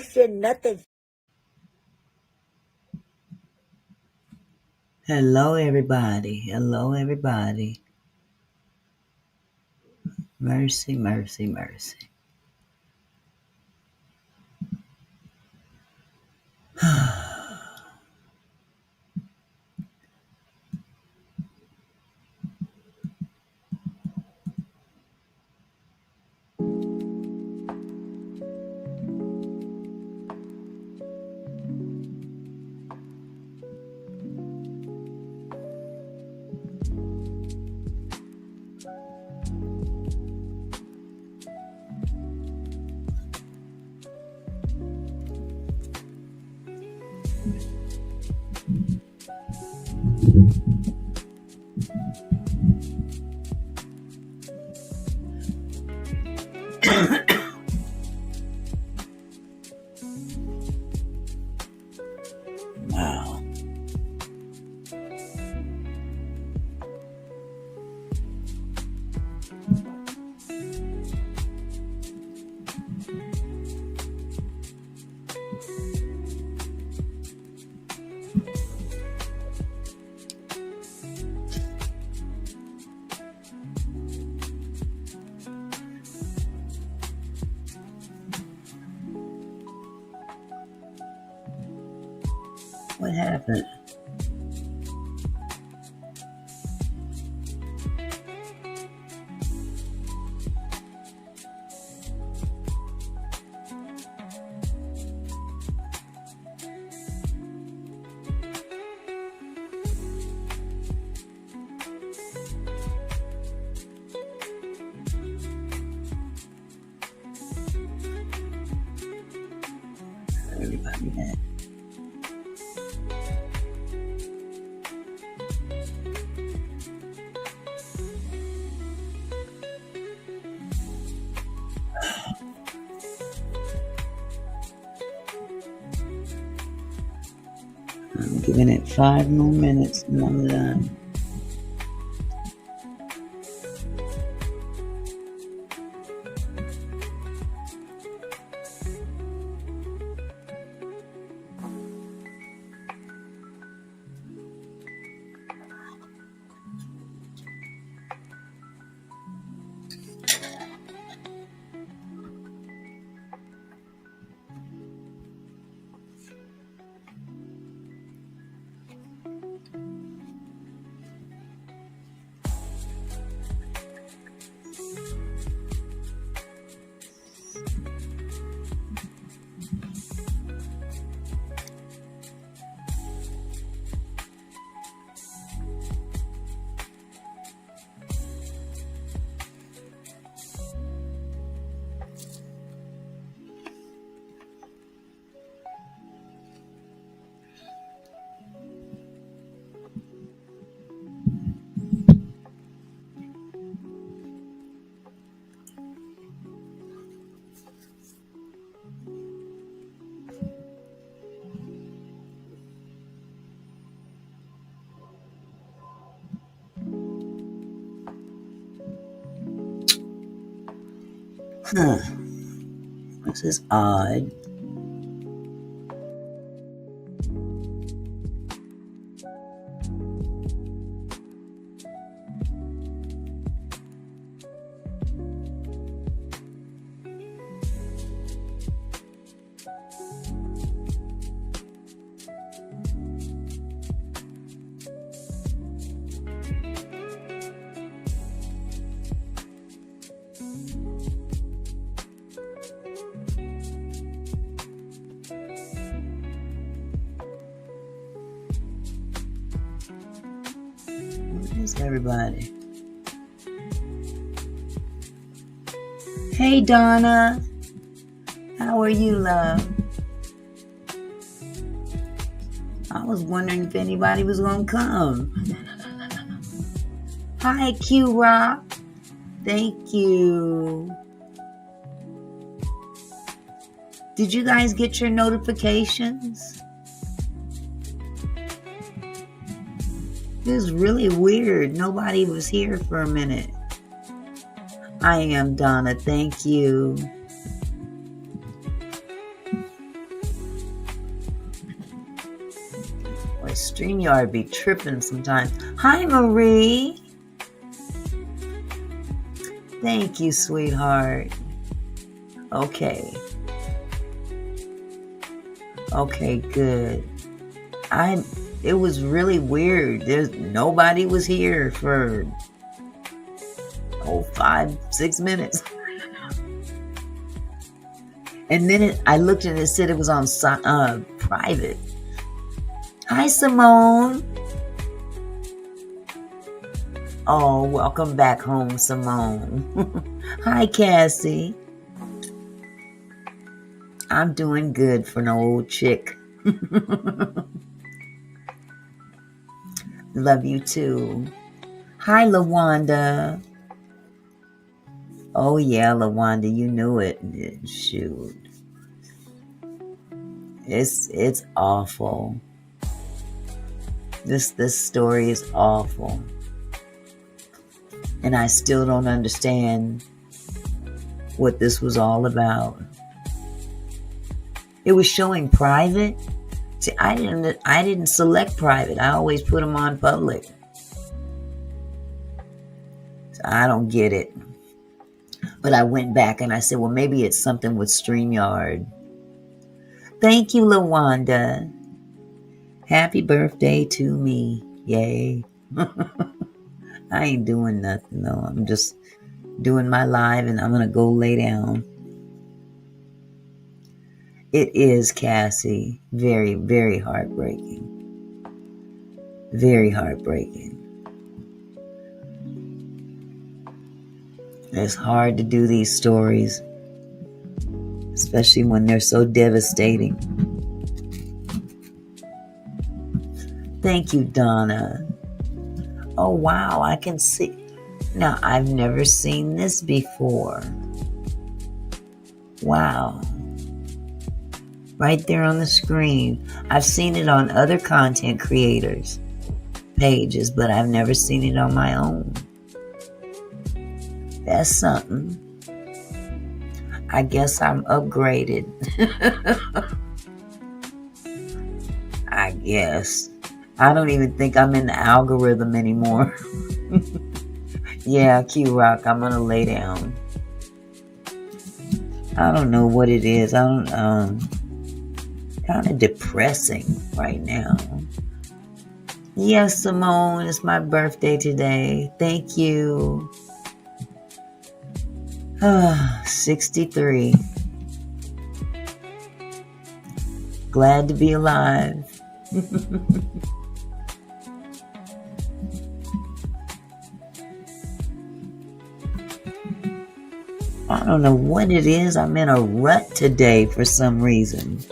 said nothing. Hello, everybody. Hello, everybody. Mercy, mercy, mercy. Wow. What happened? Everybody had. I'm giving it 5 more minutes and I'm done. Huh. This is odd. Where's everybody? Hey, Donna. How are you, love? I was wondering if anybody was going to come. Hi, Q-Rock. Thank you. Did you guys get your notifications? It was really weird. Nobody was here for a minute. I am Donna. Thank you. StreamYard be tripping sometimes. Hi, Marie. Thank you, sweetheart. Okay. Okay, good. It was really weird. Nobody was here for 5-6 minutes. And then I looked and it said it was on private. Hi, Simone. Oh, welcome back home, Simone. Hi, Cassie. I'm doing good for an old chick. Love you too. Hi, LaWanda. Oh yeah, LaWanda, you knew it. Shoot. It's awful. This story is awful. And I still don't understand what this was all about. It was showing private. See, I didn't select private. I always put them on public. So I don't get it. But I went back and I said, well, maybe it's something with StreamYard. Thank you, LaWanda. Happy birthday to me. Yay. I ain't doing nothing, though. I'm just doing my live and I'm going to go lay down. It is, Cassie. Very, very heartbreaking. Very heartbreaking. It's hard to do these stories, especially when they're so devastating. Thank you, Donna. Oh, wow, I can see. Now, I've never seen this before. Wow. Right there on the screen. I've seen it on other content creators' pages, but I've never seen it on my own. That's something. I guess I'm upgraded. I guess. I don't even think I'm in the algorithm anymore. Yeah, Q-Rock, I'm going to lay down. I don't know what it is. Kind of depressing right now. Yes, Simone, it's my birthday today. Thank you. 63. Glad to be alive. I don't know what it is. I'm in a rut today for some reason.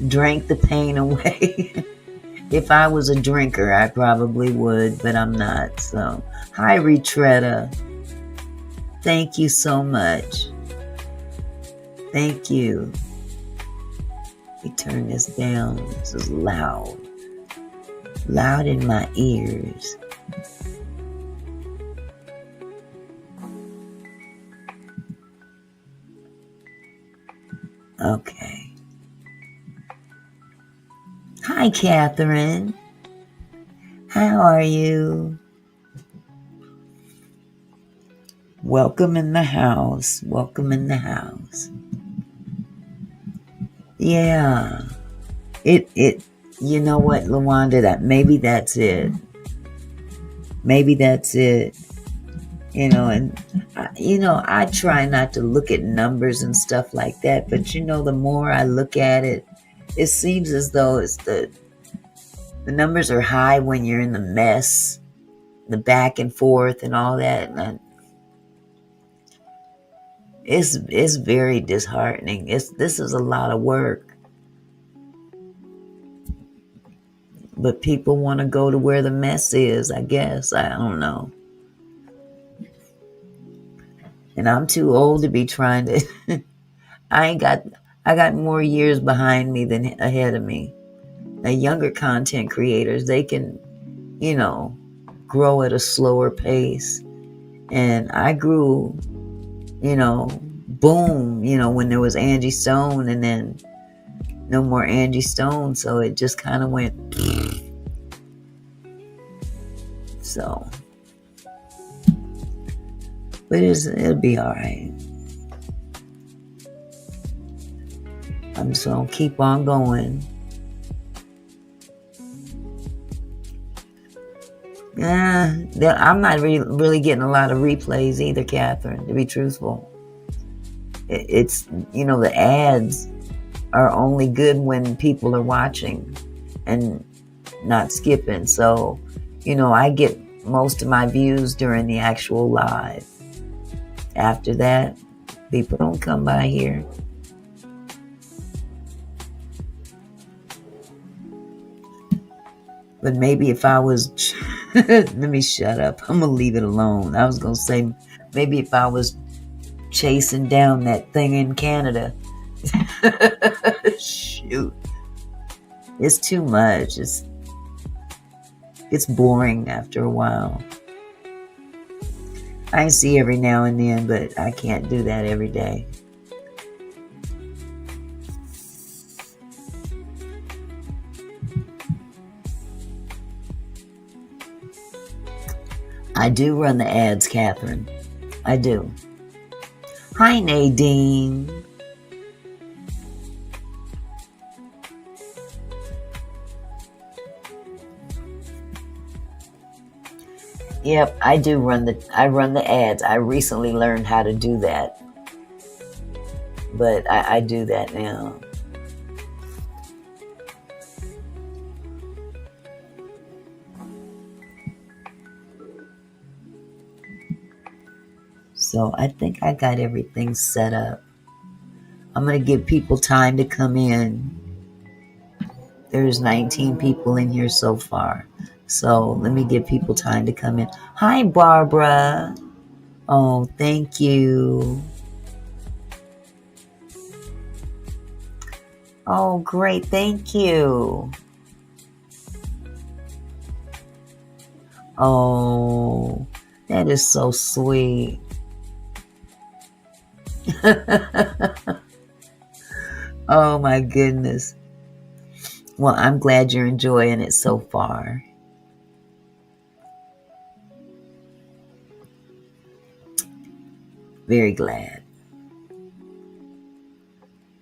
Drank the pain away. If I was a drinker, I probably would, but I'm not. So, hi, Retretta. Thank you so much. Thank you. Let me turn this down. This is loud. Loud in my ears. Okay. Hi, Catherine. How are you? Welcome in the house. Welcome in the house. Yeah. It you know what, LaWanda, maybe that's it. Maybe that's it. And I try not to look at numbers and stuff like that, but the more I look at it, it seems as though it's the numbers are high when you're in the mess, the back and forth and all that. And it's very disheartening. This is a lot of work. But people want to go to where the mess is, I guess. I don't know. And I'm too old to be trying to I got more years behind me than ahead of me. The younger content creators, they can you know, grow at a slower pace. And I grew, boom, when there was Angie Stone, and then no more Angie Stone. So it just kind of went. So, but it'll be all right. I'm just going to keep on going. I'm not really getting a lot of replays either, Catherine, to be truthful. It's, the ads are only good when people are watching and not skipping. So, I get most of my views during the actual live. After that, people don't come by here. But maybe if I was, let me shut up. I'm going to leave it alone. I was going to say, maybe if I was chasing down that thing in Canada. Shoot. It's too much. It's boring after a while. I see every now and then, but I can't do that every day. I do run the ads, Catherine. I do. Hi, Nadine. Yep, I run the ads. I recently learned how to do that. But I do that now. So I think I got everything set up. I'm going to give people time to come in. There's 19 people in here so far. So let me give people time to come in. Hi, Barbara. Oh, thank you. Oh, great. Thank you. Oh, that is so sweet. Oh, my goodness. Well, I'm glad you're enjoying it so far. Very glad.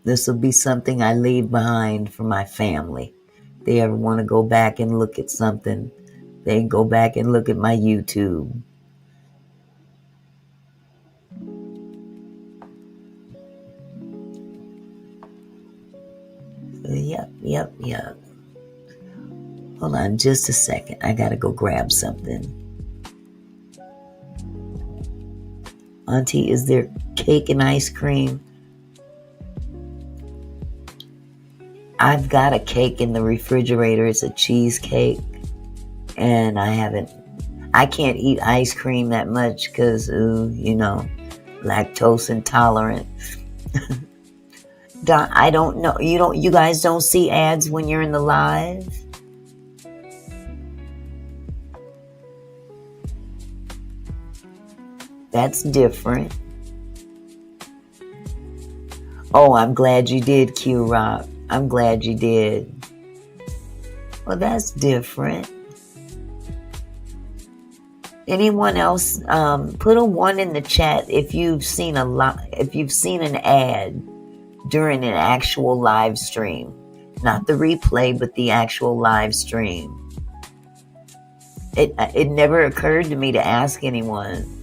This will be something I leave behind for my family. If they ever want to go back and look at something, they can go back and look at my YouTube. Yep. Hold on just a second. I gotta go grab something. Auntie, is there cake and ice cream? I've got a cake in the refrigerator. It's a cheesecake. And I can't eat ice cream that much because, lactose intolerant. I don't know. You guys don't see ads when you're in the live? That's different. Oh, I'm glad you did, Q Rock. I'm glad you did. Well, that's different. Anyone else? Put a 1 in the chat if you've seen an ad during an actual live stream. Not the replay, but the actual live stream. It never occurred to me to ask anyone.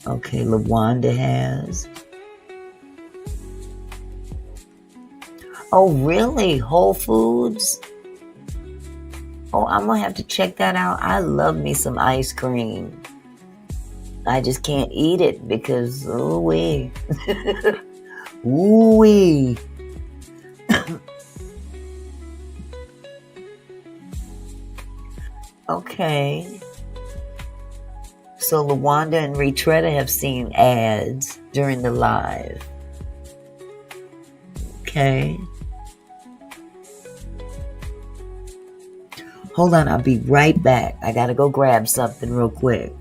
Okay, LaWanda has. Oh, really? Whole Foods? Oh, I'm going to have to check that out. I love me some ice cream. I just can't eat it because, ooh-wee. Ooh-wee. Okay. So LaWanda and Retretta have seen ads during the live. Okay. Hold on, I'll be right back. I gotta go grab something real quick.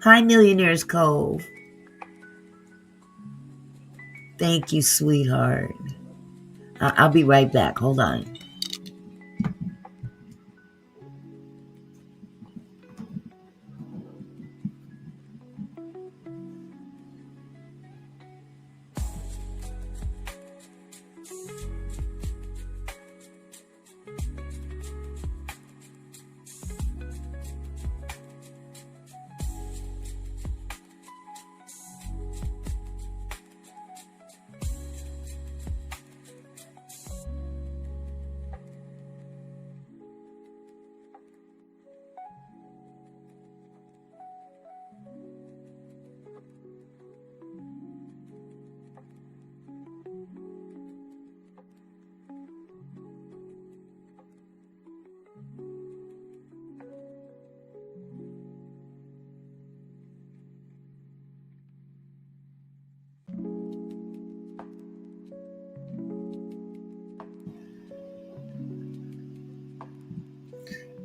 Hi, Millionaire's Cove. Thank you, sweetheart. I'll be right back. Hold on.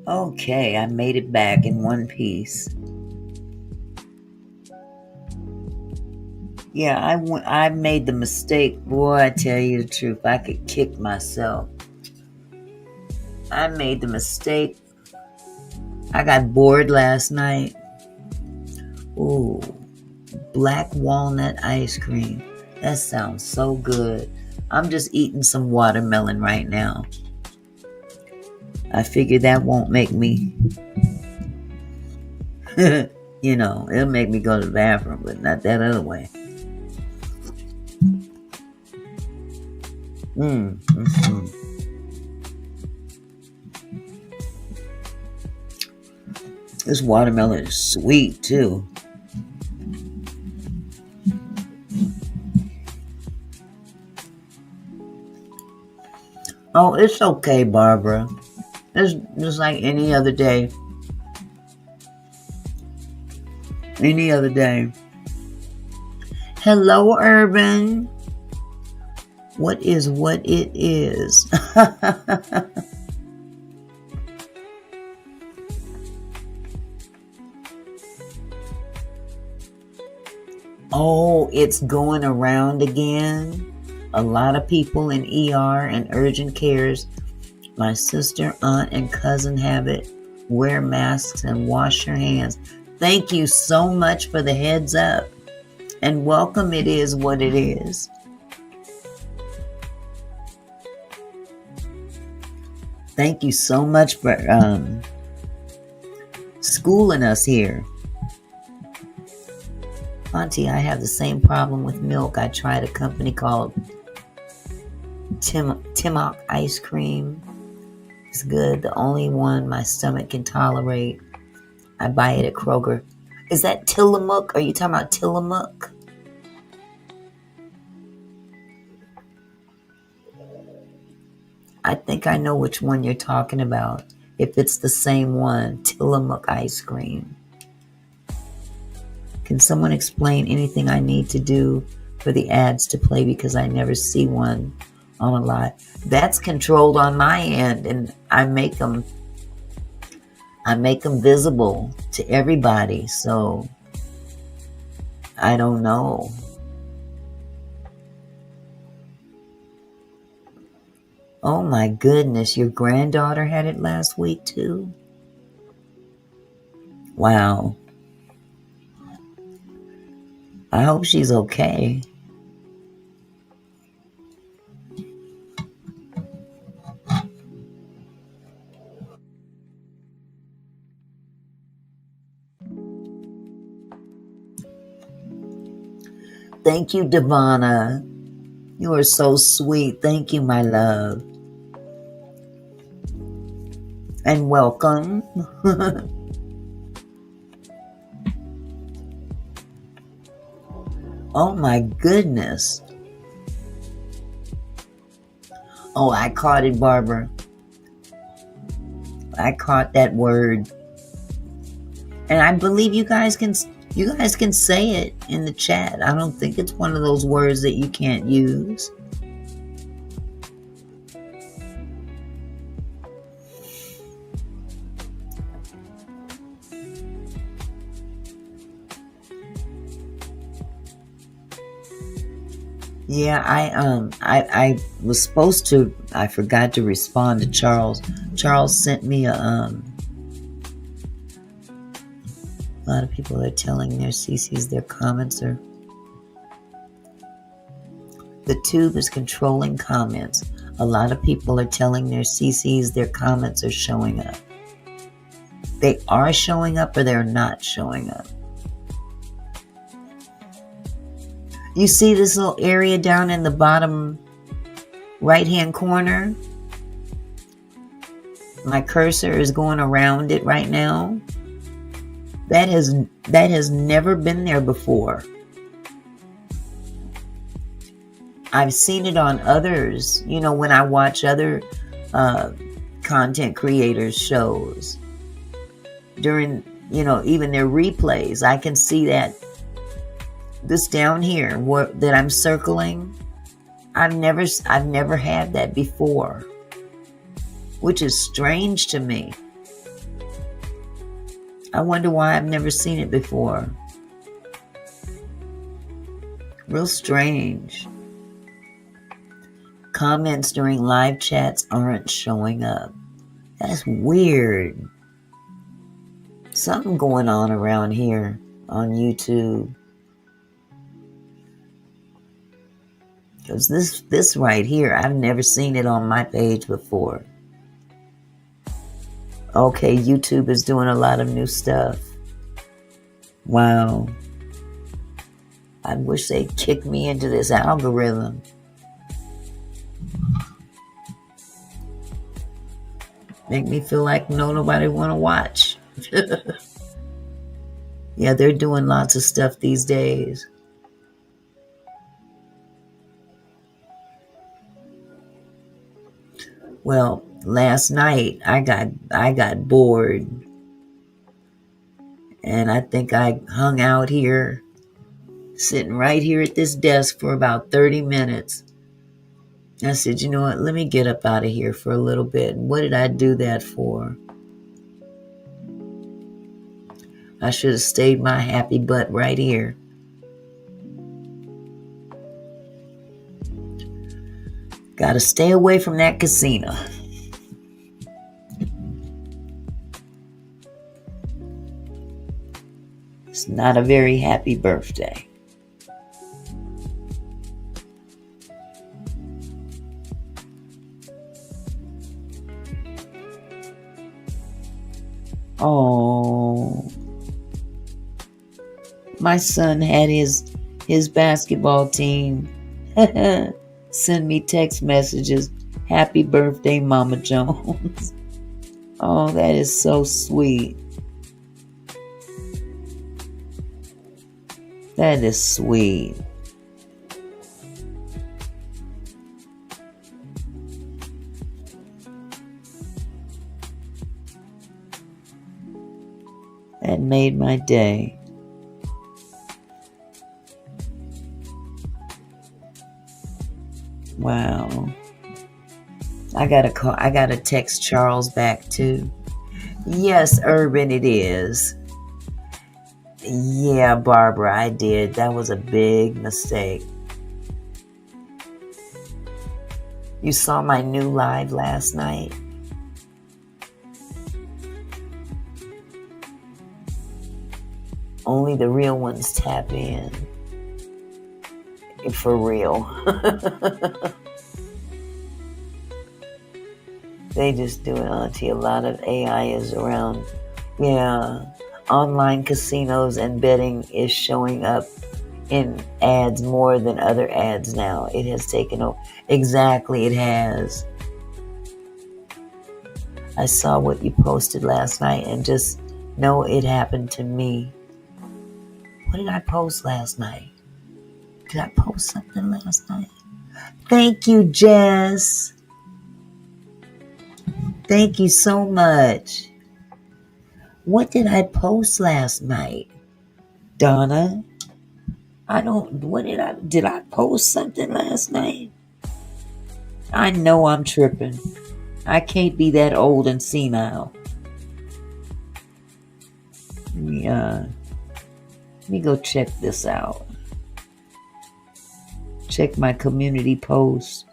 Okay, I made it back in one piece. Yeah, I made the mistake. Boy, I tell you the truth, I could kick myself. I made the mistake. I got bored last night. Ooh, black walnut ice cream. That sounds so good. I'm just eating some watermelon right now. I figure that won't make me, it'll make me go to the bathroom, but not that other way. This watermelon is sweet too. Oh, it's okay, Barbara. It's just like any other day. Any other day. Hello, Urban. What is what it is? Oh, it's going around again. A lot of people in ER and urgent cares. My sister, aunt, and cousin have it. Wear masks and wash your hands. Thank you so much for the heads up. And welcome, it is what it is. Thank you so much for schooling us here. Auntie, I have the same problem with milk. I tried a company called Timok ice cream. It's good. The only one my stomach can tolerate. I buy it at Kroger. Is that Tillamook? Are you talking about Tillamook? I think I know which one you're talking about. If it's the same one, Tillamook ice cream. Can someone explain anything I need to do for the ads to play because I never see one on a lot? That's controlled on my end, and I make them visible to everybody. So I don't know. Oh my goodness, your granddaughter had it last week too? Wow. I hope she's okay. Thank you, Devana. You are so sweet. Thank you, my love. And welcome. Oh my goodness. Oh, I caught it, Barbara. I caught that word. And I believe you guys can You guys can say it in the chat. I don't think it's one of those words that you can't use. Yeah, I was supposed to. I forgot to respond to Charles. Charles sent me a lot of people are telling their CCs their comments are. The tube is controlling comments. A lot of people are telling their CCs their comments are showing up. They are showing up or they're not showing up. You see this little area down in the bottom right-hand corner? My cursor is going around it right now. That has never been there before. I've seen it on others, when I watch other content creators' shows. During, even their replays, I can see that this down here that I'm circling, I've never had that before, which is strange to me. I wonder why I've never seen it before. Real strange. Comments during live chats aren't showing up. That's weird. Something going on around here on YouTube. Because this right here, I've never seen it on my page before. Okay, YouTube is doing a lot of new stuff. Wow. I wish they'd kick me into this algorithm. Make me feel like nobody want to watch. Yeah, they're doing lots of stuff these days. Well, last night I got bored, and I think I hung out here, sitting right here at this desk for about 30 minutes. I said, you know what, let me get up out of here for a little bit. And what did I do that for? I should have stayed my happy butt right here. Gotta stay away from that casino. It's not a very happy birthday. Oh, my son had his basketball team send me text messages. Happy birthday, Mama Jones. Oh, that is so sweet. That is sweet. That made my day. Wow. I gotta text Charles back too. Yes, Urban, it is. Yeah, Barbara, I did. That was a big mistake. You saw my new live last night? Only the real ones tap in. For real. They just do it, Auntie. A lot of AI is around. Yeah. Online casinos and betting is showing up in ads more than other ads now. It has taken over. Exactly, it has. I saw what you posted last night and just know it happened to me. What did I post last night? Did I post something last night? Thank you, Jess. Thank you so much. What did I post last night? Donna, I don't, did I post something last night? I know I'm tripping. I can't be that old and senile. Let me go check this out. Check my community post.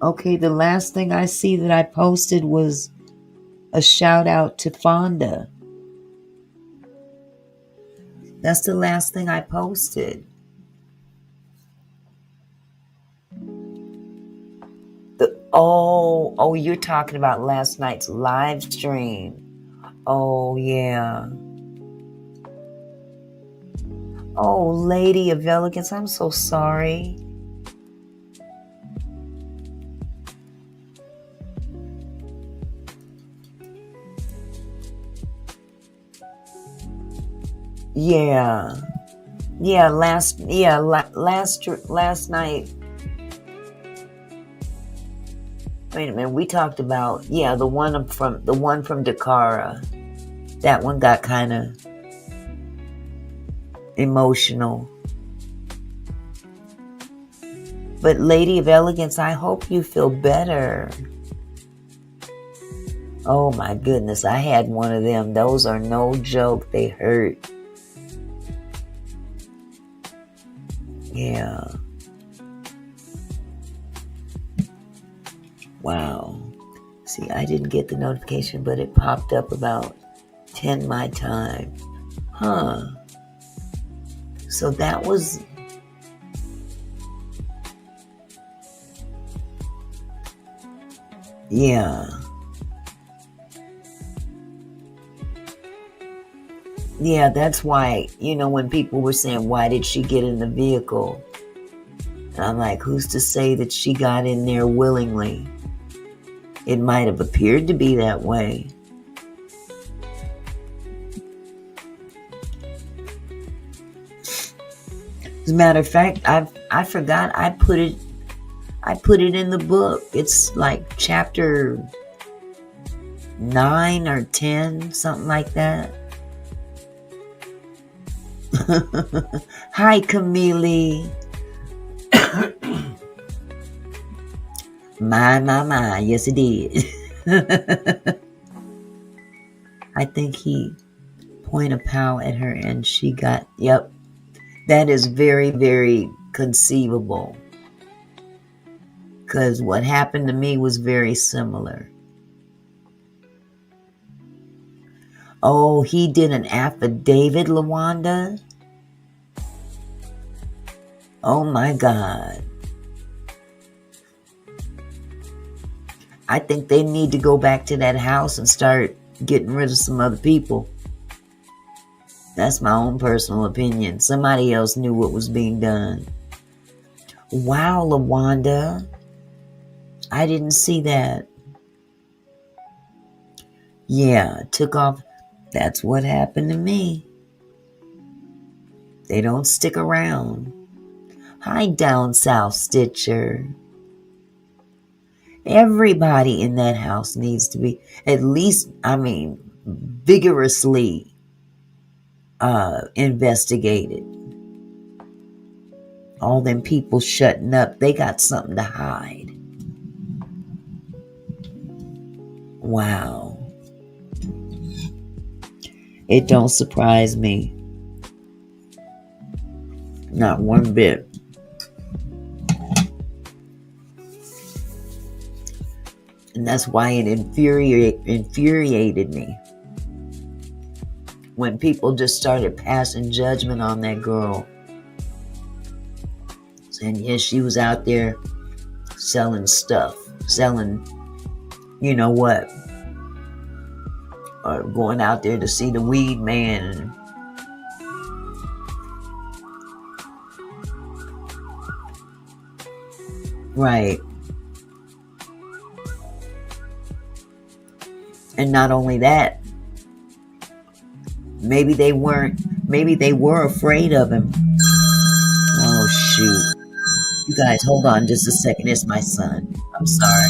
Okay, the last thing I see that I posted was a shout out to Fonda. That's the last thing I posted. Oh, you're talking about last night's live stream. Oh, yeah. Oh, Lady of Elegance, I'm so sorry. Yeah. Yeah, last night. Wait a minute, we talked about the one from Dakara. That one got kind of emotional. But Lady of Elegance, I hope you feel better. Oh my goodness, I had one of them. Those are no joke. They hurt. Yeah. Wow. See, I didn't get the notification, but it popped up about 10 my time. Huh. So that was... Yeah. Yeah, that's why, when people were saying, why did she get in the vehicle? And I'm like, who's to say that she got in there willingly? It might have appeared to be that way. As a matter of fact, I forgot I put it in the book. It's like chapter 9 or 10, something like that. Hi, Camille. My, yes it did. I think he pointed a pow at her and she got, yep. That is very, very conceivable. Because what happened to me was very similar. Oh, he did an affidavit, LaWanda? Oh my God. I think they need to go back to that house and start getting rid of some other people. That's my own personal opinion. Somebody else knew what was being done. Wow, LaWanda. I didn't see that. Yeah, took off. That's what happened to me. They don't stick around. Hi, down south Stitcher. Everybody in that house needs to be at least, vigorously investigated. All them people shutting up, they got something to hide. Wow. It don't surprise me. Not one bit. And that's why it infuriated me. When people just started passing judgment on that girl. Saying, yes, she was out there selling stuff. Selling, you know what? Or going out there to see the weed man. Right. And not only that, maybe they weren't Maybe they were afraid of him. Oh, shoot. You guys, hold on just a second. It's my son. I'm sorry.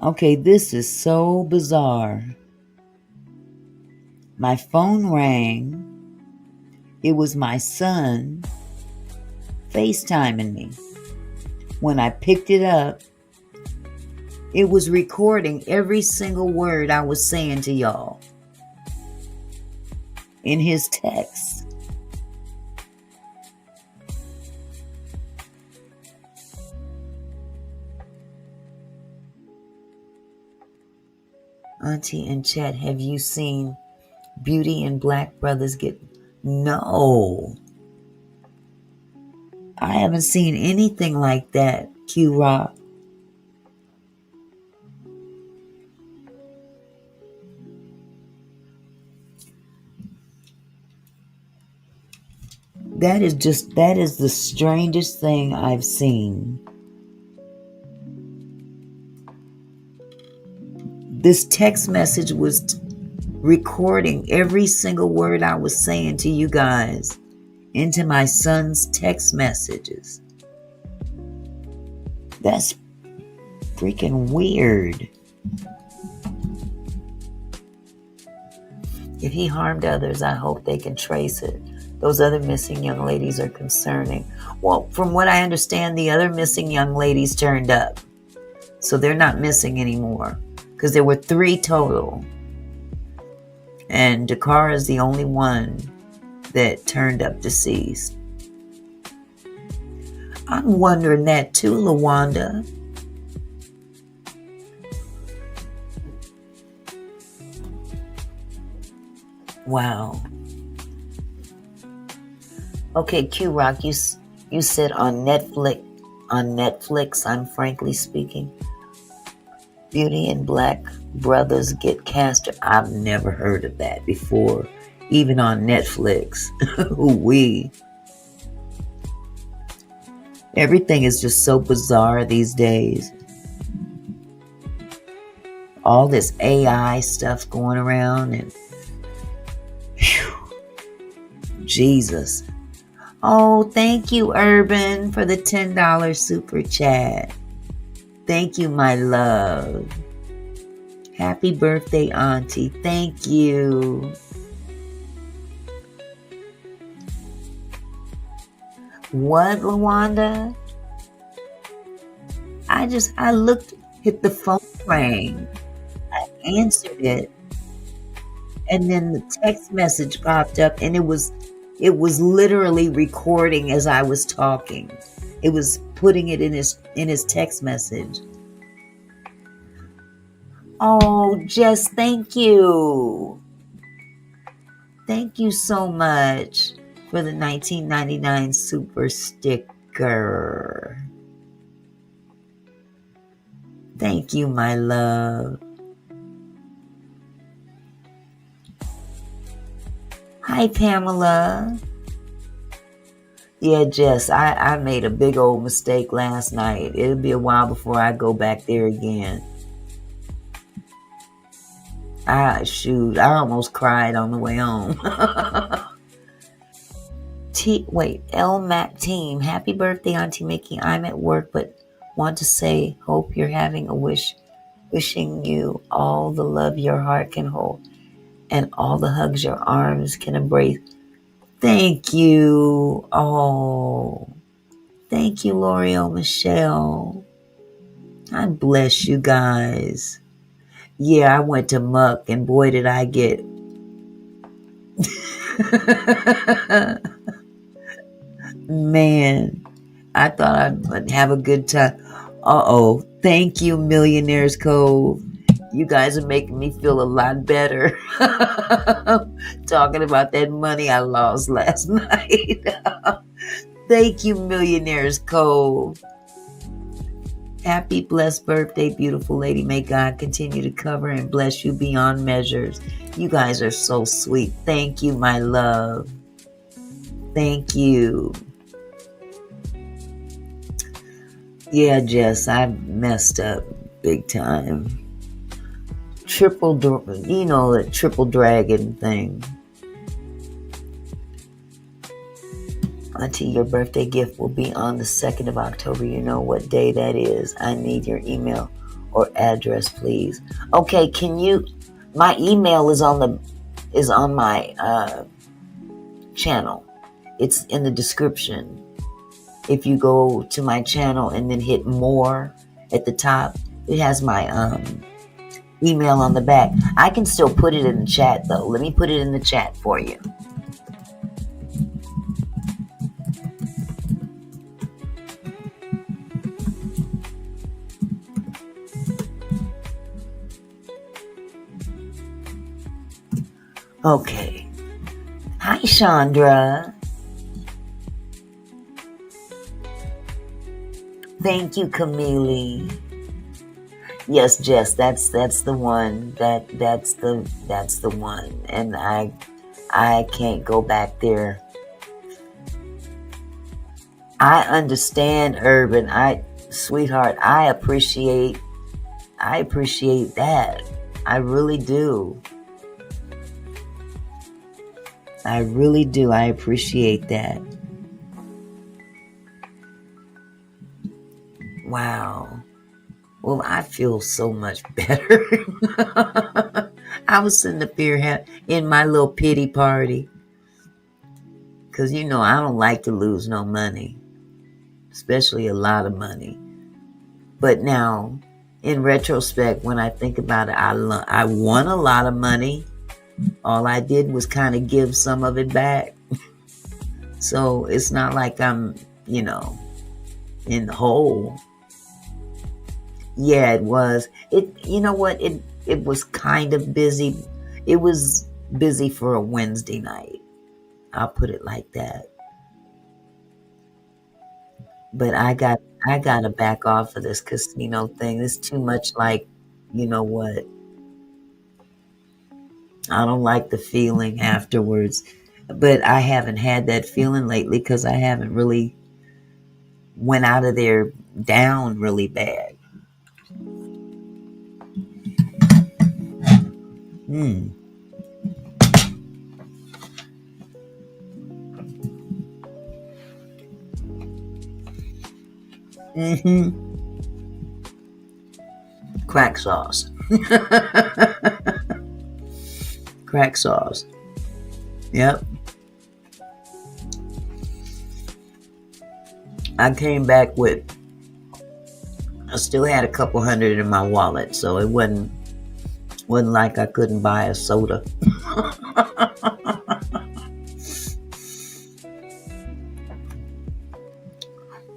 Okay, this is so bizarre. My phone rang. It was my son FaceTiming me. When I picked it up, it was recording every single word I was saying to y'all in his text. Auntie in chat, have you seen Beauty and Black Brothers get... No. I haven't seen anything like that, Q-Rock. That is the strangest thing I've seen. This text message was recording every single word I was saying to you guys into my son's text messages. That's freaking weird. If he harmed others, I hope they can trace it. Those other missing young ladies are concerning. Well, from what I understand, the other missing young ladies turned up. So they're not missing anymore. Because there were 3 total. And Dakar is the only one that turned up deceased. I'm wondering that too, LaWanda. Wow. Okay, Q-Rock, you said on Netflix, I'm frankly speaking, Beauty and Black Brothers get cast. I've never heard of that before, even on Netflix. Everything is just so bizarre these days. All this AI stuff going around and Jesus. Oh, thank you, Urban, for the $10 super chat. Thank you, my love. Happy birthday, Auntie. Thank you. What, LaWanda? I looked, hit the phone rang. I answered it. And then the text message popped up and it was literally recording as I was talking. It was putting it in his text message. Oh, Jess, thank you. Thank you so much for the 1999 super sticker. Thank you, my love. Hi, Pamela. Yeah, Jess, I made a big old mistake last night. It'll be a while before I go back there again. I almost cried on the way home. LMAC team. Happy birthday, Auntie Mickey. I'm at work, but want to say, hope you're having a wishing you all the love your heart can hold and all the hugs your arms can embrace. Thank you. Oh, thank you, L'Oreal Michelle. I bless you guys. Yeah, I went to Muck, and boy, did I get. Man, I thought I'd have a good time. Uh-oh. Thank you, Millionaires Cove. You guys are making me feel a lot better. Talking about that money I lost last night. Thank you, Millionaires Cove. Happy blessed birthday, beautiful lady. May God continue to cover and bless you beyond measures. You guys are so sweet. Thank you, my love. Thank you. Yeah, Jess, I messed up big time. The triple dragon thing. Auntie, your birthday gift will be on the 2nd of October. You know what day that is. I need your email or address, please. Okay, my email is on my channel. It's in the description. If you go to my channel and then hit more at the top, it has my email on the back. I can still put it in the chat though. Let me put it in the chat for you. Okay. Hi, Chandra. Thank you, Camille. Yes, Jess, that's the one. That's the one. And I can't go back there. I understand, Urban. Sweetheart, I appreciate that. I really do. I really do. I appreciate that. Wow. Well, I feel so much better. I was sitting up here in my little pity party. Because, I don't like to lose no money. Especially a lot of money. But now, in retrospect, when I think about it, I won a lot of money. All I did was kind of give some of it back. So it's not like I'm, in the hole. Yeah, it was. You know what? It was kind of busy. It was busy for a Wednesday night. I'll put it like that. But I gotta back off of this casino thing. It's too much like, you know what? I don't like the feeling afterwards. But I haven't had that feeling lately because I haven't really went out of there down really bad. Crack sauce. Crack sauce. Yep. I came back I still had a couple hundred in my wallet, so it wasn't like I couldn't buy a soda.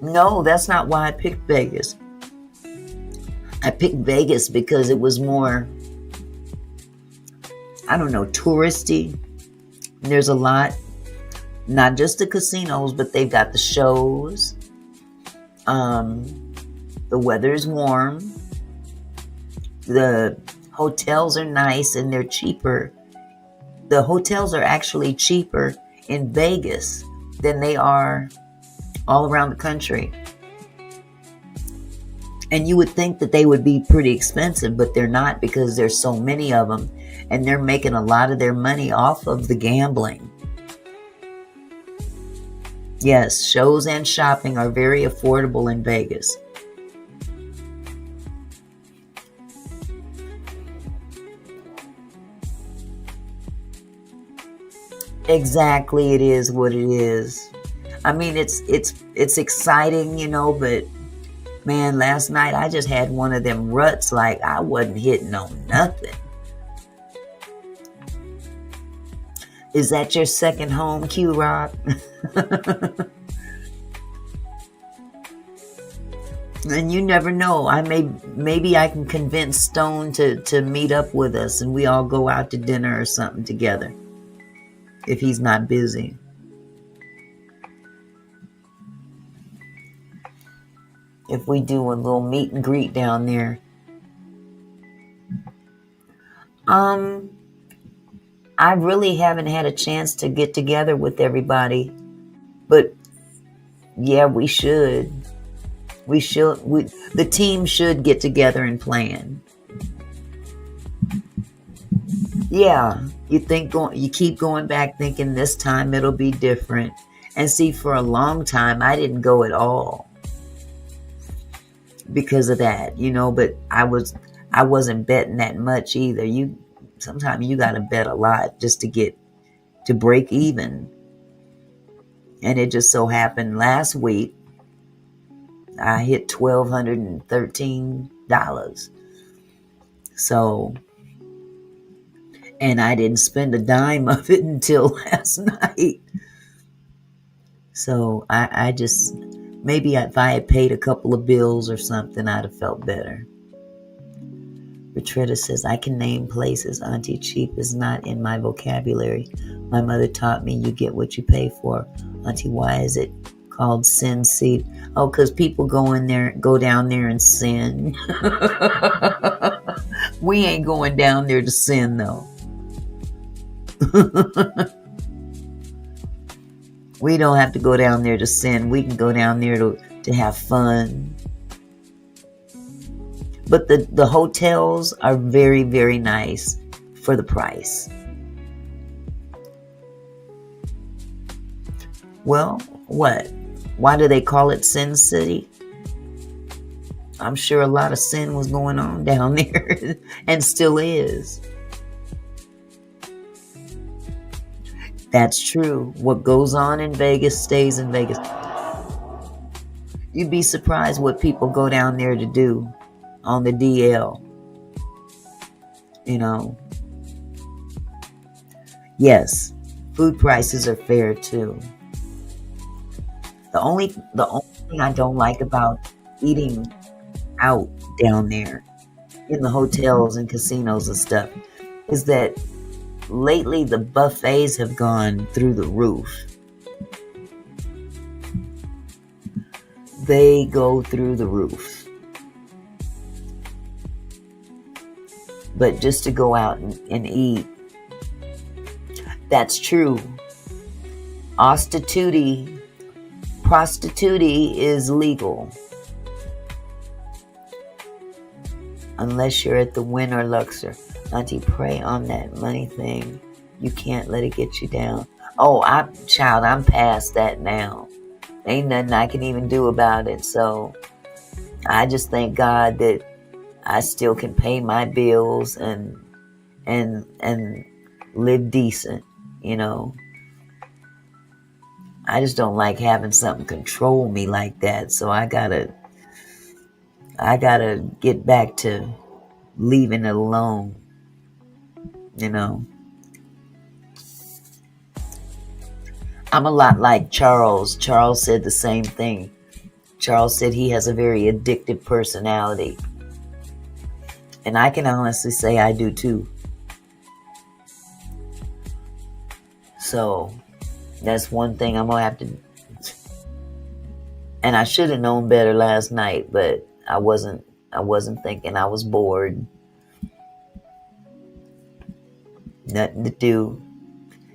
No, that's not why I picked Vegas. I picked Vegas because it was more, I don't know, touristy. There's a lot, not just the casinos, but they've got the shows. The weather is warm. The hotels are nice and they're cheaper. The hotels are actually cheaper in Vegas than they are all around the country. And you would think that they would be pretty expensive, but they're not because there's so many of them and they're making a lot of their money off of the gambling. Yes, shows and shopping are very affordable in Vegas. Exactly, it is what it is. I mean, it's exciting, but man, last night I just had one of them ruts like I wasn't hitting on nothing. Is that your second home, Q Rock? And you never know. Maybe I can convince Stone to meet up with us and we all go out to dinner or something together. If he's not busy. If we do a little meet and greet down there. I really haven't had a chance to get together with everybody. But yeah, we should. The team should get together and plan. Yeah, you keep going back thinking this time it'll be different. And see, for a long time I didn't go at all because of that, but I wasn't betting that much either. Sometimes you got to bet a lot just to get to break even. And it just so happened last week I hit $1,213. So, and I didn't spend a dime of it until last night. So I just, maybe if I had paid a couple of bills or something, I'd have felt better. Retretta says, I can name places. Auntie, cheap is not in my vocabulary. My mother taught me you get what you pay for. Auntie, why is it called Sin City? Oh, because people go down there and sin. We ain't going down there to sin, though. We don't have to go down there to sin. We can go down there to have fun. But the hotels are very, very nice for the price. Well, what? Why do they call it Sin City? I'm sure a lot of sin was going on down there and still is. That's true. What goes on in Vegas stays in Vegas. You'd be surprised what people go down there to do on the DL. Yes, food prices are fair too. The only thing I don't like about eating out down there in the hotels and casinos and stuff is that lately the buffets have gone through the roof. They go through the roof. But just to go out and eat, that's true. Prostitute is legal. Unless you're at the Wynn or Luxor. Auntie, pray on that money thing. You can't let it get you down. Oh, I'm past that now. Ain't nothing I can even do about it. So I just thank God that I still can pay my bills and live decent, I just don't like having something control me like that. So I gotta get back to leaving it alone, I'm a lot like Charles. Charles said the same thing. Charles said he has a very addictive personality. And I can honestly say I do too. So that's one thing I'm going to have to. And I should have known better last night, but I wasn't thinking. I was bored. Nothing to do.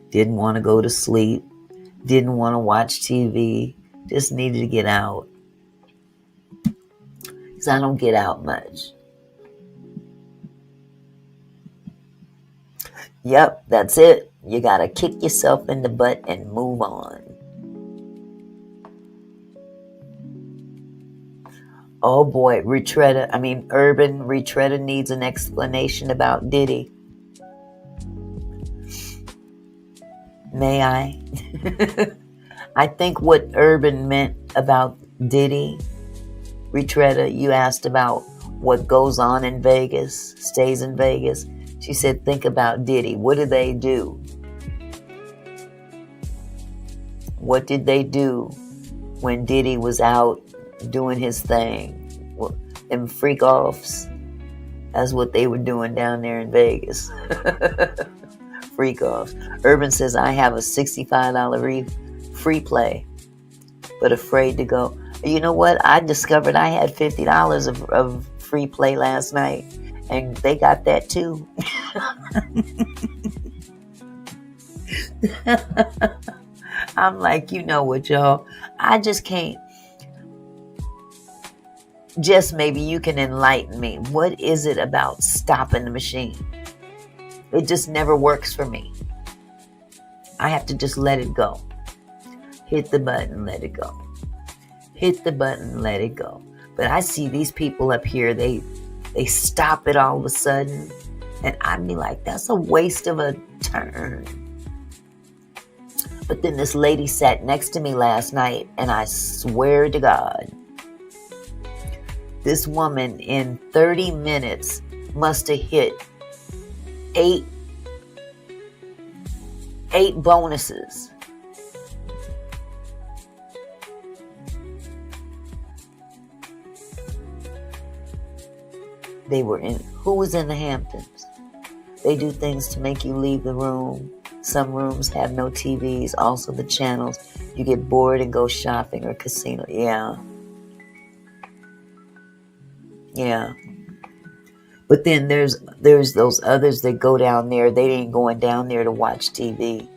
Didn't want to go to sleep. Didn't want to watch TV. Just needed to get out. Because I don't get out much. Yep, that's it. You got to kick yourself in the butt and move on. Oh boy, Urban Retretta needs an explanation about Diddy. May I? I think what Urban meant about Diddy, Retretta, you asked about what goes on in Vegas, stays in Vegas. She said, think about Diddy. What do they do? What did they do when Diddy was out doing his thing? Well, them freak offs. That's what they were doing down there in Vegas. Freak offs. Urban says, I have a $65 free play, but afraid to go. You know what? I discovered I had $50 of free play last night, and they got that too. I'm like, you know what, y'all? I just can't. Just maybe you can enlighten me. What is it about stopping the machine? It just never works for me. I have to just let it go. Hit the button, let it go. Hit the button, let it go. But I see these people up here, they stop it all of a sudden. And I'd be like, that's a waste of a turn. But then this lady sat next to me last night, and I swear to God, this woman in 30 minutes must have hit eight bonuses. Who was in the Hamptons? They do things to make you leave the room. Some rooms have no TVs, also the channels. You get bored and go shopping or casino. Yeah. But then there's those others that go down there. They ain't going down there to watch TV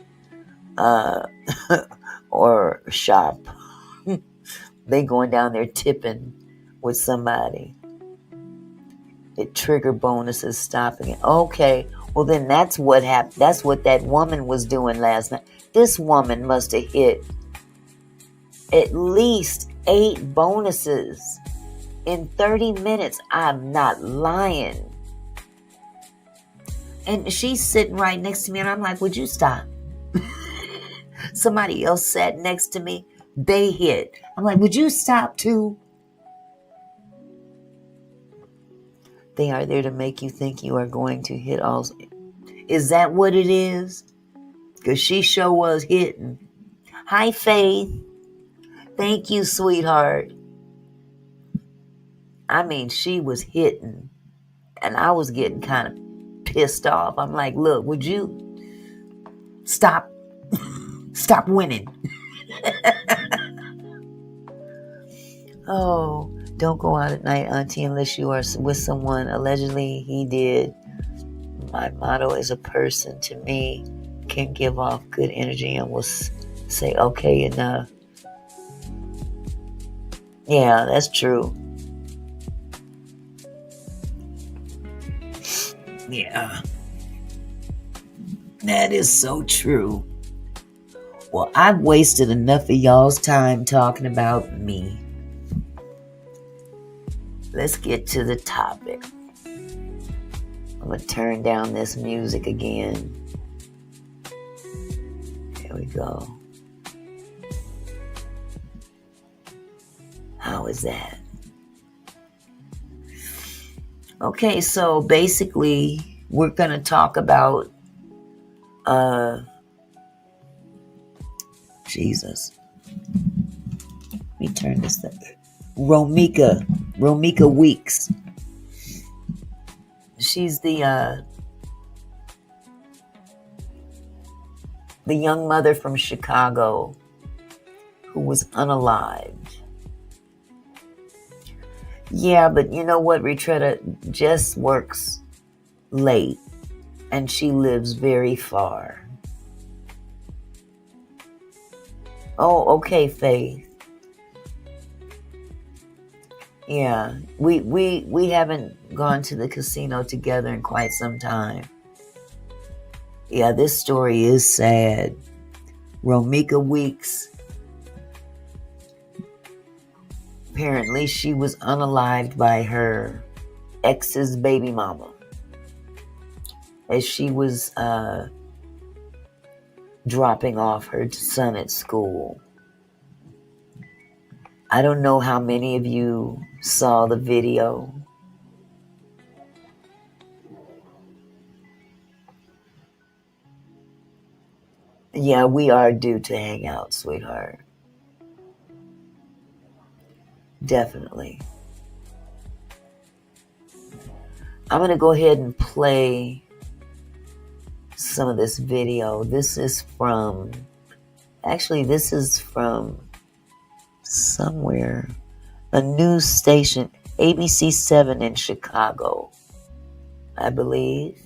or shop. They going down there tipping with somebody. It trigger bonuses stopping it. Okay, well then that's what happened. That's what that woman was doing last night. This woman must have hit at least 8 bonuses in 30 minutes. I'm not lying. And she's sitting right next to me, and I'm like, would you stop? Somebody else sat next to me. They hit. I'm like, would you stop too? They are there to make you think you are going to hit also. Is that what it is? Because she sure was hitting. Hi, Faith. Thank you, sweetheart. I mean, she was hitting. And I was getting kind of pissed off. I'm like, look, would you stop winning? Oh, don't go out at night, Auntie, unless you are with someone. Allegedly, he did. My motto is a person to me can give off good energy and will say, okay, enough. Yeah, that's true. Yeah. That is so true. Well, I've wasted enough of y'all's time talking about me. Let's get to the topic. I'm going to turn down this music again. There we go. How is that? Okay, so basically, we're going to talk about Jesus. Let me turn this thing. Romeca Weeks. She's the young mother from Chicago who was unalived. Yeah, but you know what, Retretta? Jess works late and she lives very far. Oh, okay, Faith. Yeah, we haven't gone to the casino together in quite some time. Yeah, this story is sad. Romeca Weeks Apparently, she was unalived by her ex's baby mama as she was dropping off her son at school. I don't know how many of you saw the video. Yeah, we are due to hang out, sweetheart. Definitely. I'm going to go ahead and play some of this video. This is from somewhere, a news station, ABC 7 in Chicago, I believe.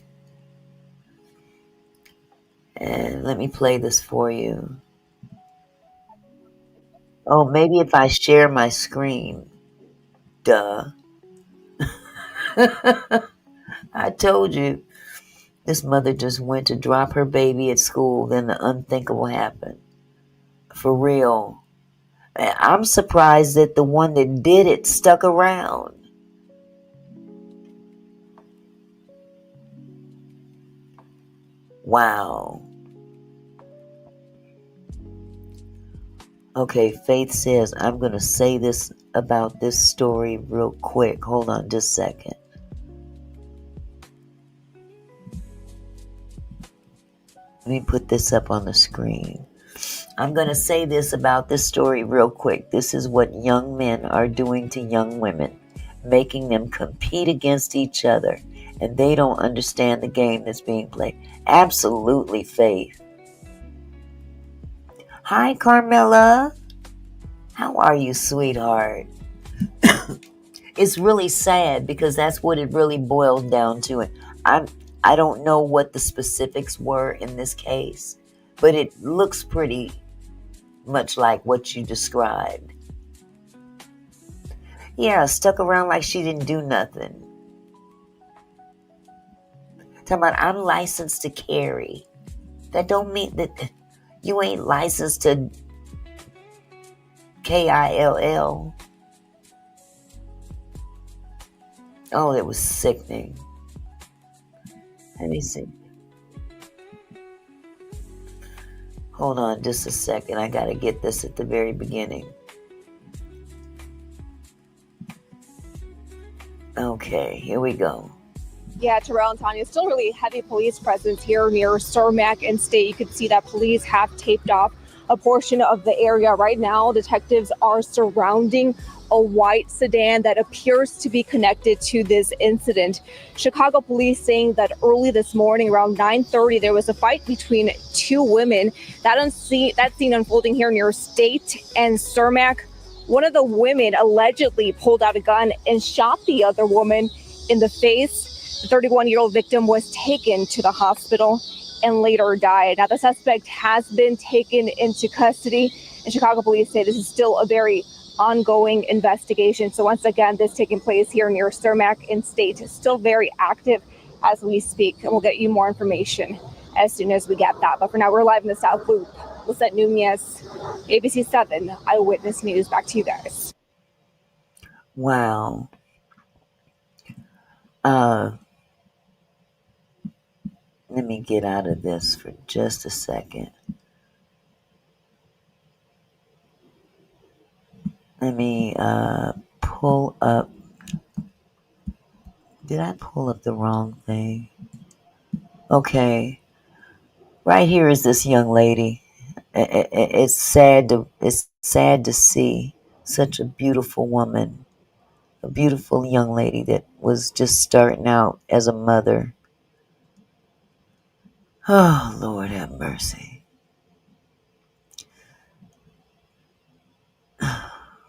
And let me play this for you. Oh, maybe if I share my screen. Duh. I told you. This mother just went to drop her baby at school, then the unthinkable happened. For real. And I'm surprised that the one that did it stuck around. Wow. Okay, Faith says, I'm going to say this about this story real quick. Hold on just a second. Let me put this up on the screen. I'm going to say this about this story real quick. This is what young men are doing to young women, making them compete against each other, and they don't understand the game that's being played. Absolutely, Faith. Hi, Carmela. How are you, sweetheart? It's really sad because that's what it really boils down to. I don't know what the specifics were in this case, but it looks pretty much like what you described. Yeah, stuck around like she didn't do nothing. Talking about I'm licensed to carry. That don't mean that you ain't licensed to KILL. Oh, it was sickening. Let me see. Hold on just a second. I gotta get this at the very beginning. Okay, here we go. Yeah, Terrell and Tanya, still really heavy police presence here near Cermak and State. You can see that police have taped off a portion of the area right now. Detectives are surrounding a white sedan that appears to be connected to this incident. Chicago police saying that early this morning around 9:30, there was a fight between two women. That scene unfolding here near State and Cermak. One of the women allegedly pulled out a gun and shot the other woman in the face. The 31-year-old victim was taken to the hospital and later died. Now, the suspect has been taken into custody, and Chicago police say this is still a very ongoing investigation. So once again, this taking place here near Cermak in State is still very active as we speak, and we'll get you more information as soon as we get that. But for now, we're live in the South Loop. Lisette Nunez, ABC 7 Eyewitness News. Back to you guys. Wow. Let me get out of this for just a second. Let me pull up. Did I pull up the wrong thing? Okay. Right here is this young lady. It's sad to see such a beautiful woman, a beautiful young lady that was just starting out as a mother. Oh, Lord have mercy.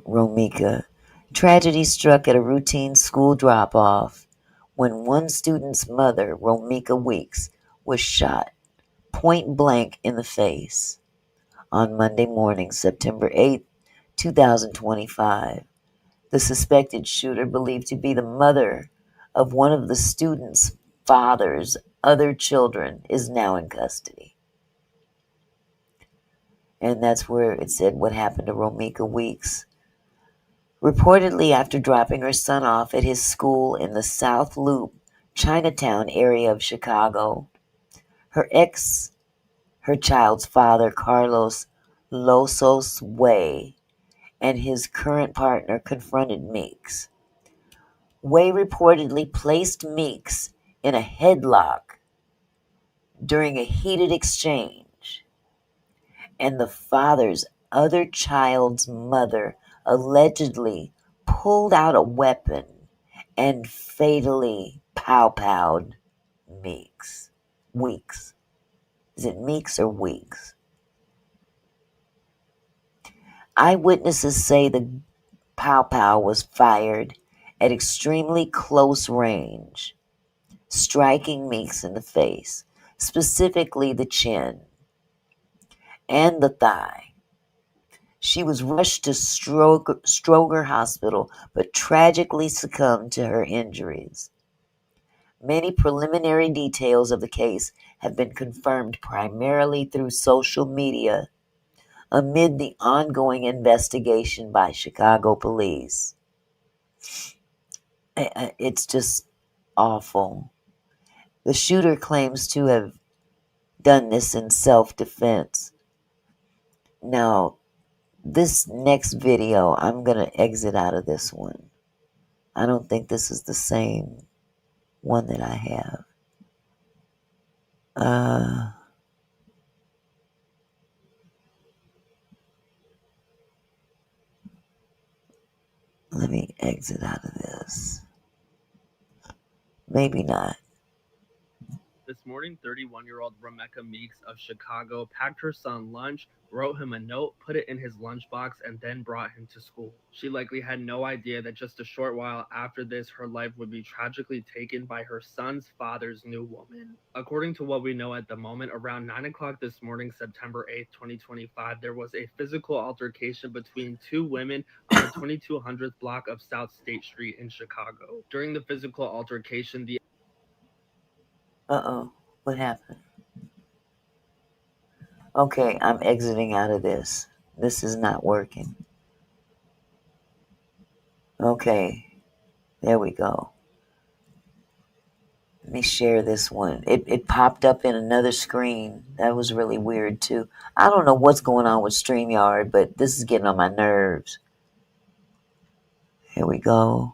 Romeca. Tragedy struck at a routine school drop-off when one student's mother, Romeca Weeks, was shot point blank in the face on Monday morning, September 8th, 2025. The suspected shooter, believed to be the mother of one of the student's father's other children, is now in custody. And that's where it said what happened to Romeca Weeks. Reportedly, after dropping her son off at his school in the South Loop, Chinatown area of Chicago, her ex, her child's father, Carlos Losos Way, and his current partner confronted Meeks. Way reportedly placed Meeks in a headlock during a heated exchange, and the father's other child's mother allegedly pulled out a weapon and fatally pow-powed Meeks. Weeks. Is it Meeks or Weeks? Eyewitnesses say the pow-pow was fired at extremely close range, striking Meeks in the face, specifically the chin and the thigh. She was rushed to Stroger Hospital, but tragically succumbed to her injuries. Many preliminary details of the case have been confirmed primarily through social media amid the ongoing investigation by Chicago police. It's just awful. The shooter claims to have done this in self-defense. Now, this next video, I'm going to exit out of this one. I don't think this is the same one that I have. Let me exit out of this. Maybe not. This morning, 31-year-old Romeca Meeks of Chicago packed her son lunch, wrote him a note, put it in his lunchbox, and then brought him to school. She likely had no idea that just a short while after this, her life would be tragically taken by her son's father's new woman. According to what we know at the moment, around 9 o'clock this morning, September 8th, 2025, there was a physical altercation between two women on the 2200th block of South State Street in Chicago. During the physical altercation, the Uh-oh. What happened? Okay, I'm exiting out of this. This is not working. Okay, there we go. Let me share this one. It popped up in another screen. That was really weird too. I don't know what's going on with StreamYard, but this is getting on my nerves. Here we go.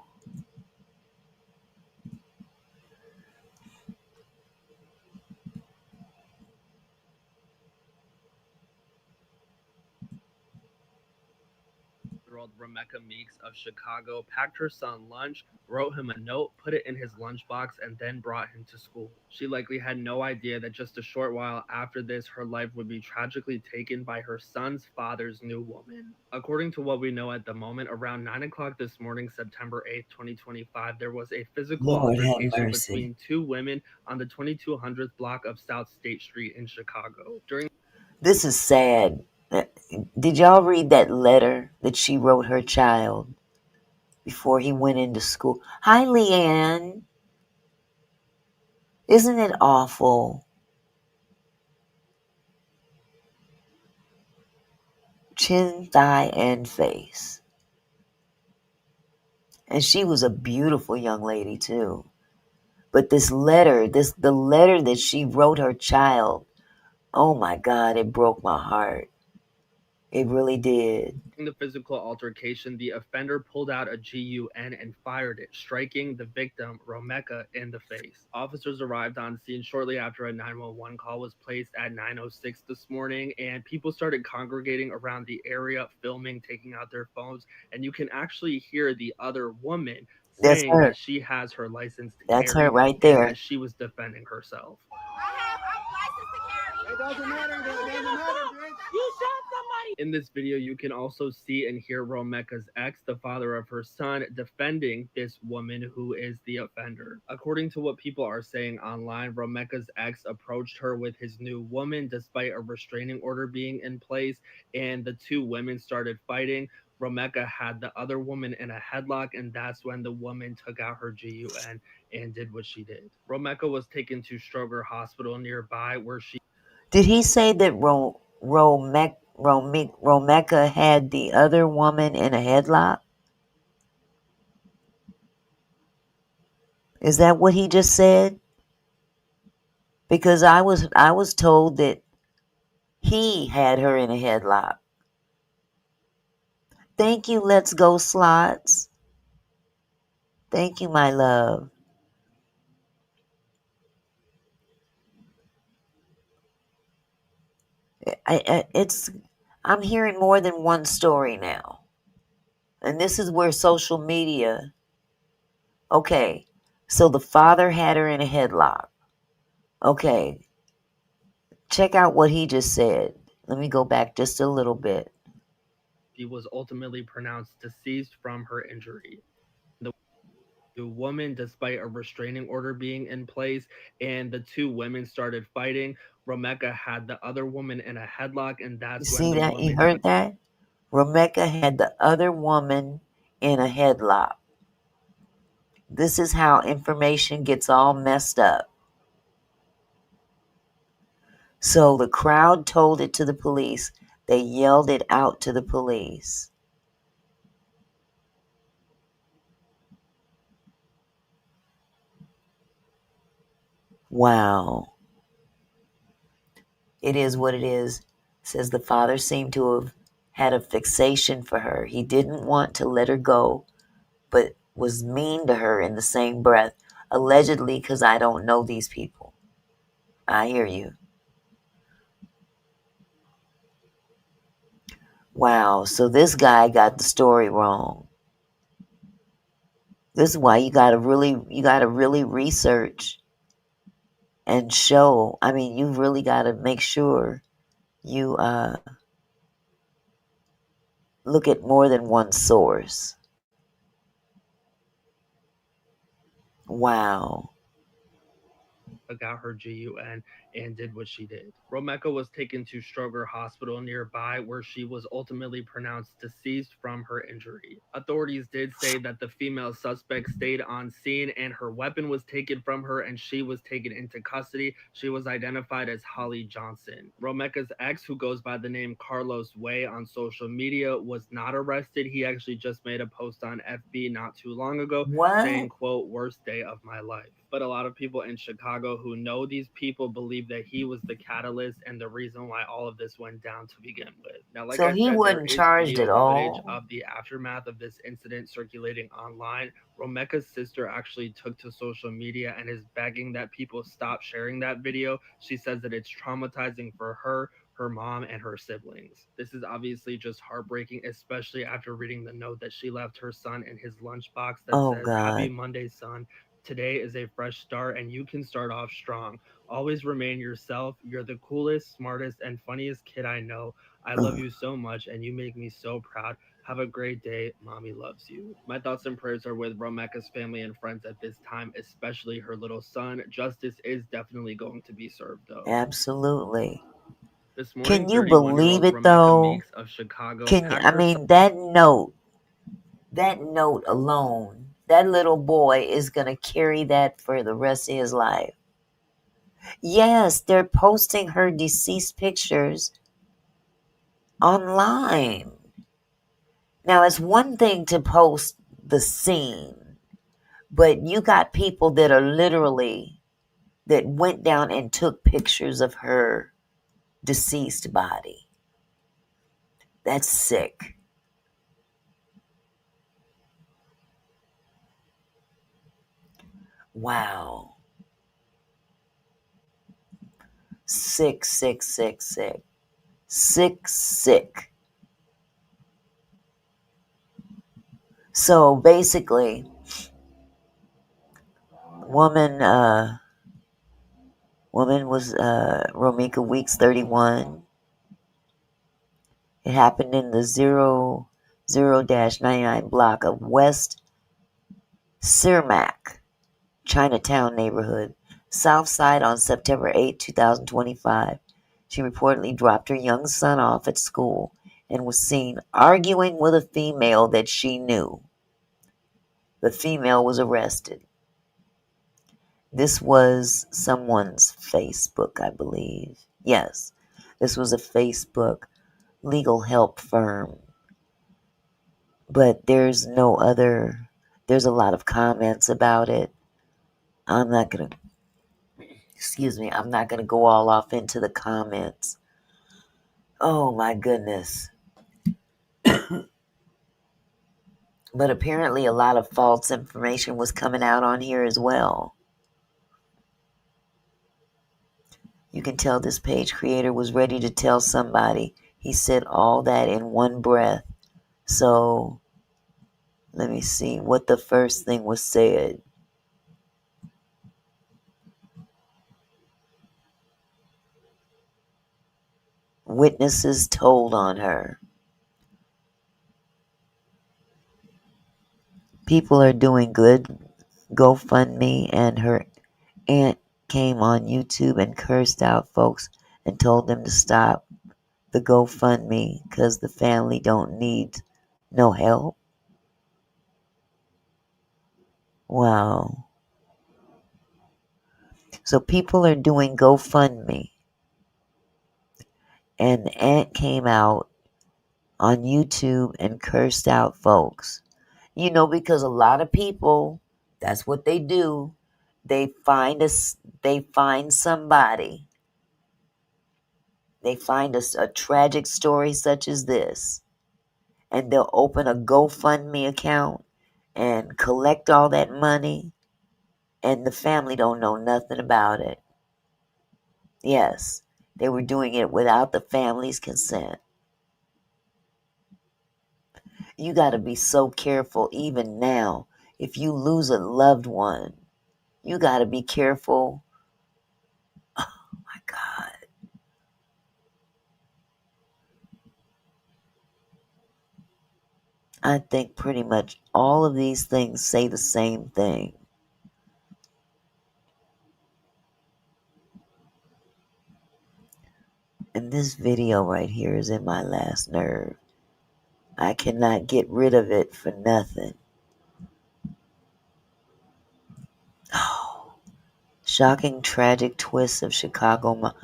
Romeca Meeks of Chicago packed her son lunch, wrote him a note, put it in his lunchbox, and then brought him to school. She likely had no idea that just a short while after this, her life would be tragically taken by her son's father's new woman. According to what we know at the moment, around 9 o'clock this morning, September 8th, 2025, there was a physical Lord have altercation mercy. between two women on the 2200th block of South State Street in Chicago. This is sad. Did y'all read that letter that she wrote her child before he went into school? Hi, Leanne. Isn't it awful? Chin, thigh, and face. And she was a beautiful young lady too. But this letter, the letter that she wrote her child, oh my God, it broke my heart. It really did. In the physical altercation, the offender pulled out a gun and fired it, striking the victim, Romeca, in the face. Officers arrived on scene shortly after a 911 call was placed at 9:06 this morning, and people started congregating around the area, filming, taking out their phones, and you can actually hear the other woman That's saying her. that she has her license to That's her carry right and there. that she was defending herself. It doesn't matter. It doesn't matter, bitch. You shot somebody. In this video, you can also see and hear Romeca's ex, the father of her son, defending this woman who is the offender. According to what people are saying online, Romeca's ex approached her with his new woman despite a restraining order being in place, and the two women started fighting. Romeca had the other woman in a headlock, and that's when the woman took out her gun and did what she did. Romeca was taken to Stroger Hospital nearby, where she Did he say that Romeca had the other woman in a headlock? Is that what he just said? Because I was told that he had her in a headlock. Thank you, Let's Go Slots. Thank you, my love. I'm hearing more than one story now. And this is where social media. Okay, so the father had her in a headlock. Okay, check out what he just said. Let me go back just a little bit. She was ultimately pronounced deceased from her injury. The woman, despite a restraining order being in place, and the two women started fighting. Romeca had the other woman in a headlock, and You that's when see the that? You woman heard that? Romeca had the other woman in a headlock. This is how information gets all messed up. So the crowd told it to the police. They yelled it out to the police. Wow. It is what it is. Says the father seemed to have had a fixation for her. He didn't want to let her go, but was mean to her in the same breath. Allegedly, because I don't know these people. I hear you. Wow. So this guy got the story wrong. This is why you gotta really research and show. I mean, you really gotta make sure you look at more than one source. Wow. got her GUN and did what she did. Romeca was taken to Stroger Hospital nearby, where she was ultimately pronounced deceased from her injury. Authorities did say that the female suspect stayed on scene and her weapon was taken from her and she was taken into custody. She was identified as Holly Johnson. Romeca's ex, who goes by the name Carlos Way on social media, was not arrested. He actually just made a post on FB not too long ago saying, What? quote, worst day of my life. But a lot of people in Chicago who know these people believe that he was the catalyst and the reason why all of this went down to begin with. Now, like So I he said, there wasn't is charged video at footage all? of the aftermath of this incident circulating online. Romeca's sister actually took to social media and is begging that people stop sharing that video. She says that it's traumatizing for her mom, and her siblings. This is obviously just heartbreaking, especially after reading the note that she left her son in his lunchbox that Oh says, Happy God. Monday, son. Today is a fresh start and you can start off strong. Always remain yourself. You're the coolest, smartest, and funniest kid I know. I love Ugh, you so much and you make me so proud. Have a great day. Mommy loves you. My thoughts and prayers are with Romeca's family and friends at this time, especially her little son. Justice is definitely going to be served, though. absolutely. This morning, Can you 31-year-old believe it Romeca though? Meeks of Chicago Can you, packed I her son. mean, that note alone, that little boy is going to carry that for the rest of his life. Yes, they're posting her deceased pictures online. Now, it's one thing to post the scene, but you got people that are literally, that went down and took pictures of her deceased body. That's sick. Wow. Sick, sick, sick, sick. Sick, sick. So basically, woman woman was Romeca Weeks 31. It happened in the 00-99 block of West Cermak, Chinatown neighborhood, South Side on September 8, 2025. She reportedly dropped her young son off at school and was seen arguing with a female that she knew. The female was arrested. This was someone's Facebook, I believe. Yes, this was a Facebook legal help firm. But there's a lot of comments about it. I'm not going to, excuse me, I'm not going to go all off into the comments. Oh my goodness. But apparently a lot of false information was coming out on here as well. You can tell this page creator was ready to tell somebody. He said all that in one breath. So let me see what the first thing was said. Witnesses told on her. People are doing good. GoFundMe, and her aunt came on YouTube and cursed out folks and told them to stop the GoFundMe because the family don't need no help. Wow. So people are doing GoFundMe, and the aunt came out on YouTube and cursed out folks. You know, because a lot of people, that's what they do. They find us. They find somebody. They find a tragic story such as this, and they'll open a GoFundMe account and collect all that money, and the family don't know nothing about it. Yes, they were doing it without the family's consent. You got to be so careful even now. If you lose a loved one, you got to be careful. Oh my God. I think pretty much all of these things say the same thing. And this video right here is in my last nerve. I cannot get rid of it for nothing. Oh, shocking, tragic twists of Chicago.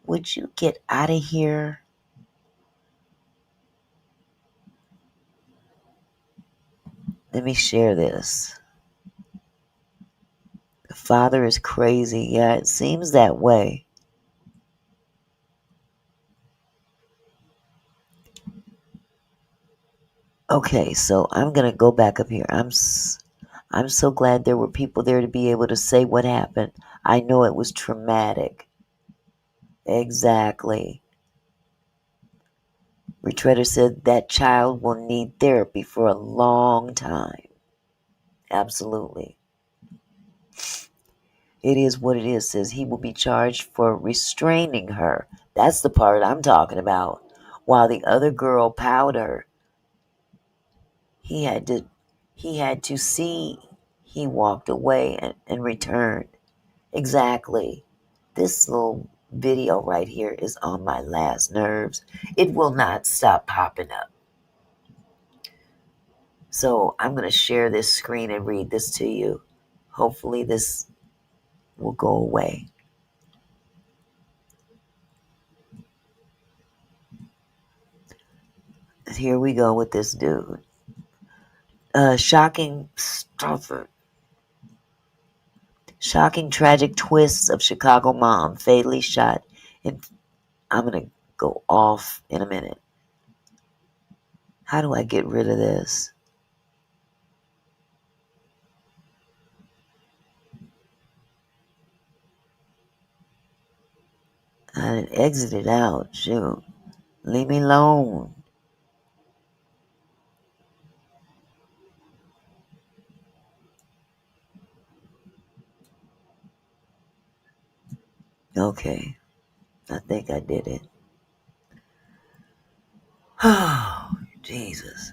Would you get out of here? Let me share this. The father is crazy. Yeah, it seems that way. Okay, so I'm going to go back up here. I'm so glad there were people there to be able to say what happened. I know it was traumatic. Exactly. Retreader said that child will need therapy for a long time. Absolutely. It is what it is. Says he will be charged for restraining her. That's the part I'm talking about. While the other girl powed her, he had to see. He walked away and returned. Exactly. This little video right here is on my last nerves. It will not stop popping up. So I'm going to share this screen and read this to you. Hopefully this will go away. Here we go with this dude. Shocking tragic twists of Chicago mom fatally shot. And I'm going to go off in a minute. How do I get rid of this? I exited out. Shoot. Leave me alone. Okay. I think I did it. Oh, Jesus.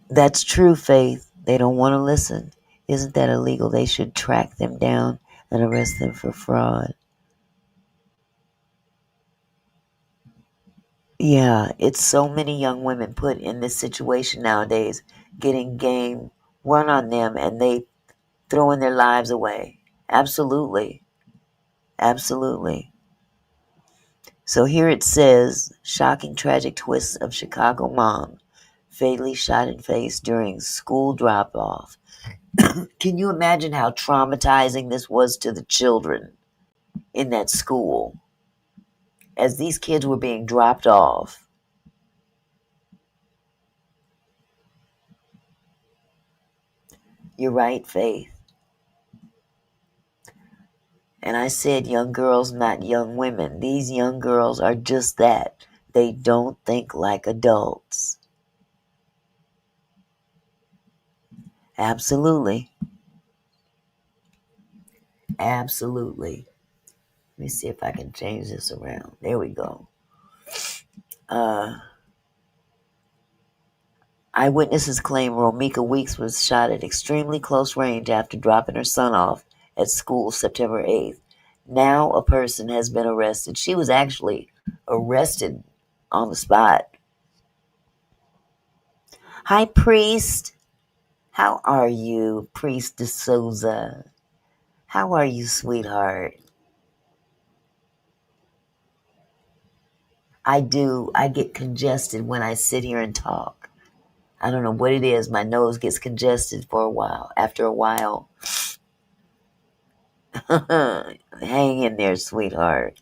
That's true, Faith. They don't want to listen. Isn't that illegal? They should track them down and arrest them for fraud. Yeah, it's so many young women put in this situation nowadays, getting game run on them, and they throwing their lives away. Absolutely. Absolutely. So here it says, shocking tragic twists of Chicago mom fatally shot in face during school drop-off. Can you imagine how traumatizing this was to the children in that school as these kids were being dropped off? You're right, Faith. And I said young girls, not young women. These young girls are just that. They don't think like adults. Absolutely. Absolutely. Let me see if I can change this around. There we go. Eyewitnesses claim Romeca Weeks was shot at extremely close range after dropping her son off at school September 8th. Now a person has been arrested. She was actually arrested on the spot. Hi, Priest. How are you, Priest D'Souza? How are you, sweetheart? I do. I get congested when I sit here and talk. I don't know what it is. My nose gets congested for a while. After a while, hang in there, sweetheart.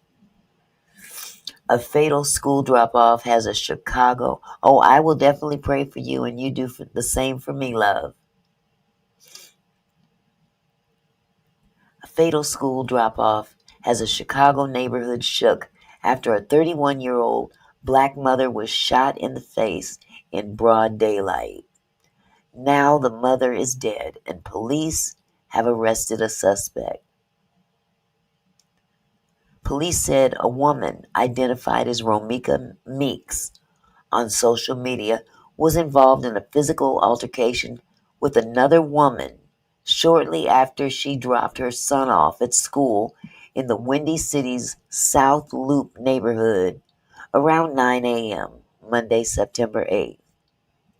A fatal school drop-off has a Chicago. Oh, I will definitely pray for you, and you do the same for me, love. A fatal school drop-off has a Chicago neighborhood shook after a 31-year-old black mother was shot in the face in broad daylight. Now the mother is dead, and police have arrested a suspect. Police said a woman identified as Romeca Meeks on social media was involved in a physical altercation with another woman shortly after she dropped her son off at school in the Windy City's South Loop neighborhood around 9 a.m. Monday, September 8th,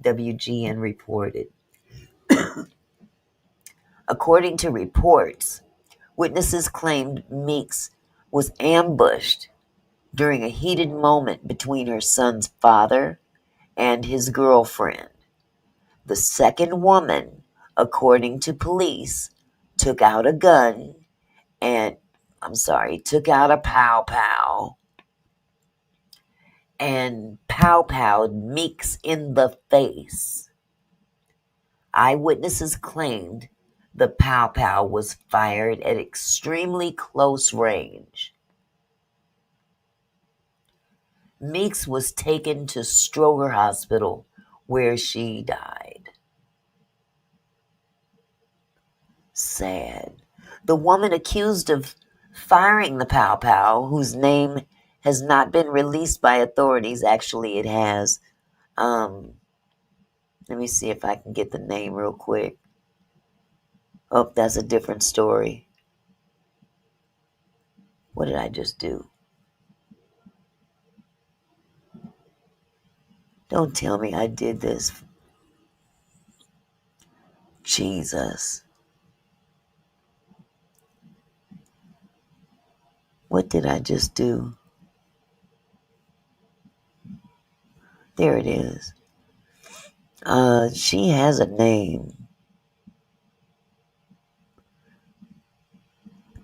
WGN reported. According to reports, witnesses claimed Meeks was ambushed during a heated moment between her son's father and his girlfriend. The second woman, according to police, took out a gun and, took out a pow-pow and pow-powed Meeks in the face. Eyewitnesses claimed the pow-pow was fired at extremely close range. Meeks was taken to Stroger Hospital, where she died. Sad. The woman accused of firing the pow-pow, whose name has not been released by authorities. Actually, it has. Let me see if I can get the name real quick. Oh, that's a different story. What did I just do? Don't tell me I did this. Jesus. What did I just do? There it is. She has a name.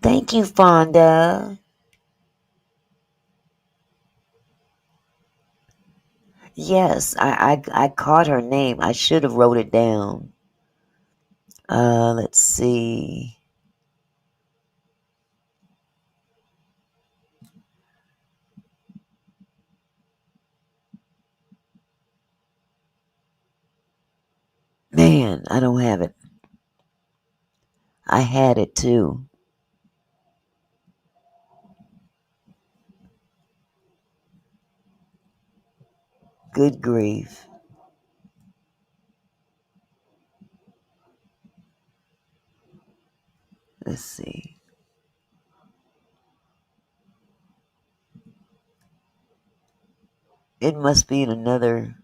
Thank you, Fonda. Yes, I caught her name. I should have wrote it down. Let's see. Man, I don't have it. I had it too. Good grief. Let's see. It must be in another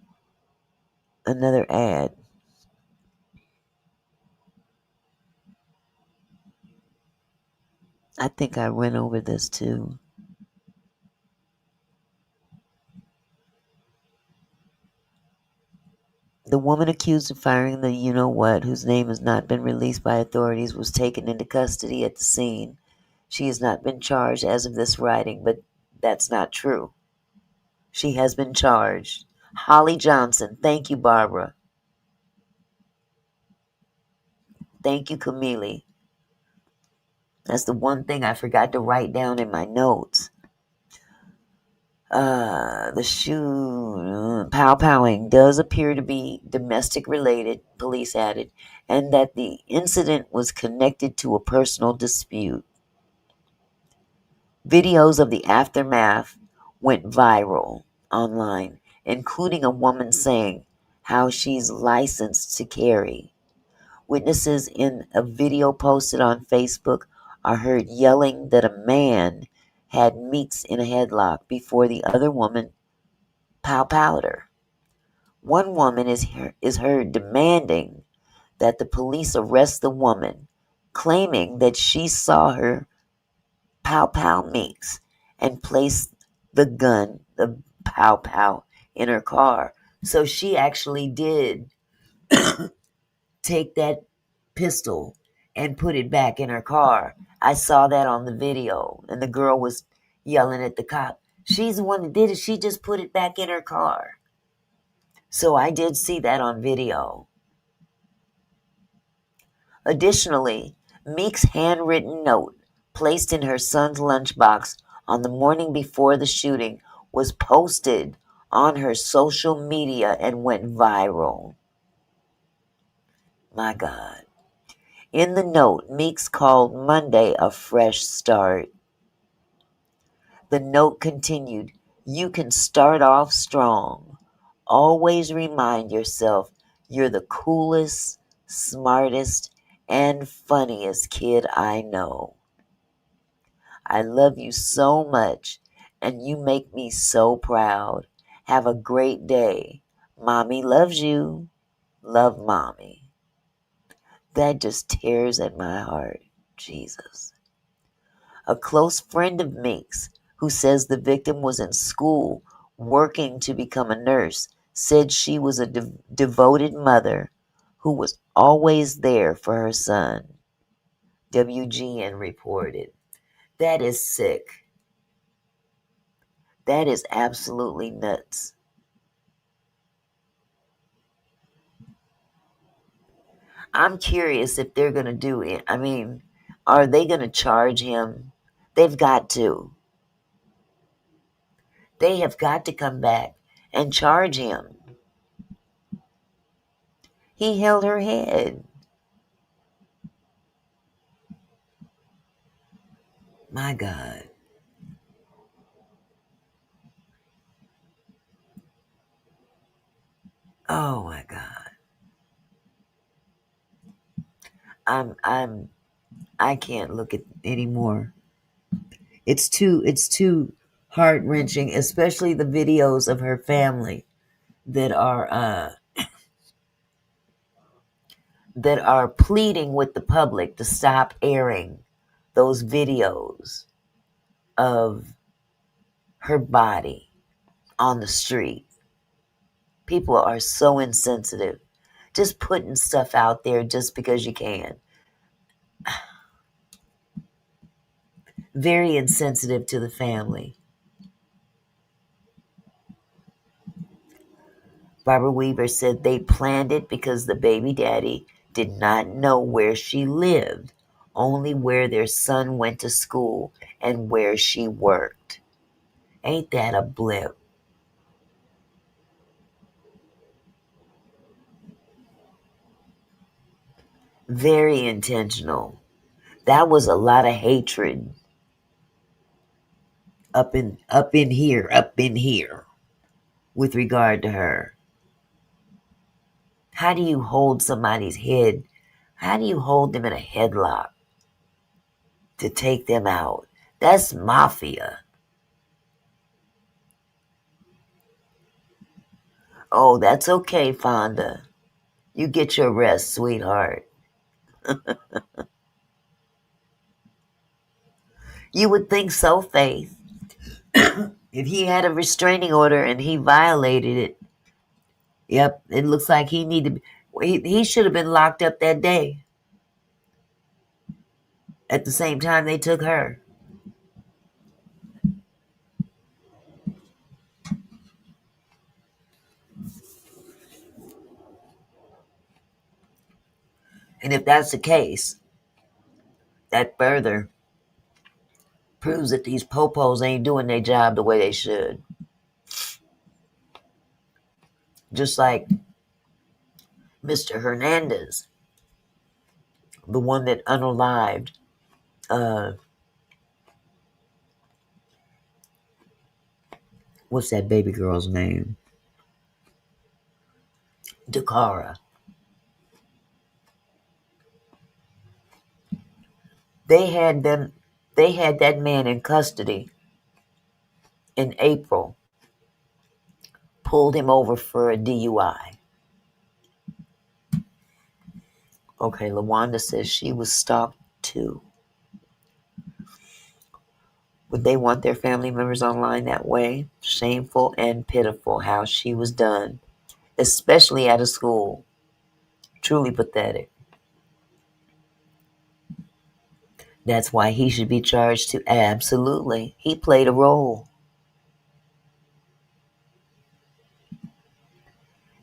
ad. I think I went over this too. The woman accused of firing the you-know-what, whose name has not been released by authorities, was taken into custody at the scene. She has not been charged as of this writing, but that's not true. She has been charged. Holly Johnson. Thank you, Barbara. Thank you, Camille. That's the one thing I forgot to write down in my notes. The pow-powing does appear to be domestic related, police added, and that the incident was connected to a personal dispute. Videos of the aftermath went viral online, including a woman saying how she's licensed to carry. Witnesses in a video posted on Facebook are heard yelling that a man had Meeks in a headlock before the other woman powed her. One woman is heard demanding that the police arrest the woman, claiming that she saw her pow Meeks and place the pow in her car. So she actually did take that pistol and put it back in her car. I saw that on the video, and the girl was yelling at the cop. She's the one that did it. She just put it back in her car. So I did see that on video. Additionally, Meek's handwritten note placed in her son's lunchbox on the morning before the shooting was posted on her social media and went viral. My God. In the note, Meeks called Monday a fresh start. The note continued, "You can start off strong. Always remind yourself you're the coolest, smartest, and funniest kid I know. I love you so much, and you make me so proud. Have a great day. Mommy loves you. Love, Mommy." That just tears at my heart. Jesus. A close friend of Meeks, who says the victim was in school working to become a nurse, said she was a devoted mother who was always there for her son. WGN reported. That is sick. That is absolutely nuts. I'm curious if they're going to do it. I mean, are they going to charge him? They've got to. They have got to come back and charge him. He held her head. My God. Oh my God. I can't look at anymore. It's too heart wrenching, especially the videos of her family that are pleading with the public to stop airing those videos of her body on the street. People are so insensitive. Just putting stuff out there just because you can. Very insensitive to the family. Barbara Weaver said they planned it because the baby daddy did not know where she lived, only where their son went to school and where she worked. Ain't that a blip? Very intentional. That was a lot of hatred up in here with regard to her. How do you hold somebody's head? How do you hold them in a headlock to take them out? That's mafia. Oh, that's okay, Fonda. You get your rest, sweetheart. You would think so, Faith. If he had a restraining order and he violated it, Yep, it looks like he needed. He should have been locked up that day. At the same time they took her. And if that's the case, that further proves that these popos ain't doing their job the way they should. Just like Mr. Hernandez, the one that unalived what's that baby girl's name? Dakara. They had that man in custody in April, pulled him over for a DUI. Okay, LaWanda says she was stalked too. Would they want their family members online that way? Shameful and pitiful how she was done, especially at a school. Truly pathetic. That's why he should be charged too. Absolutely. He played a role.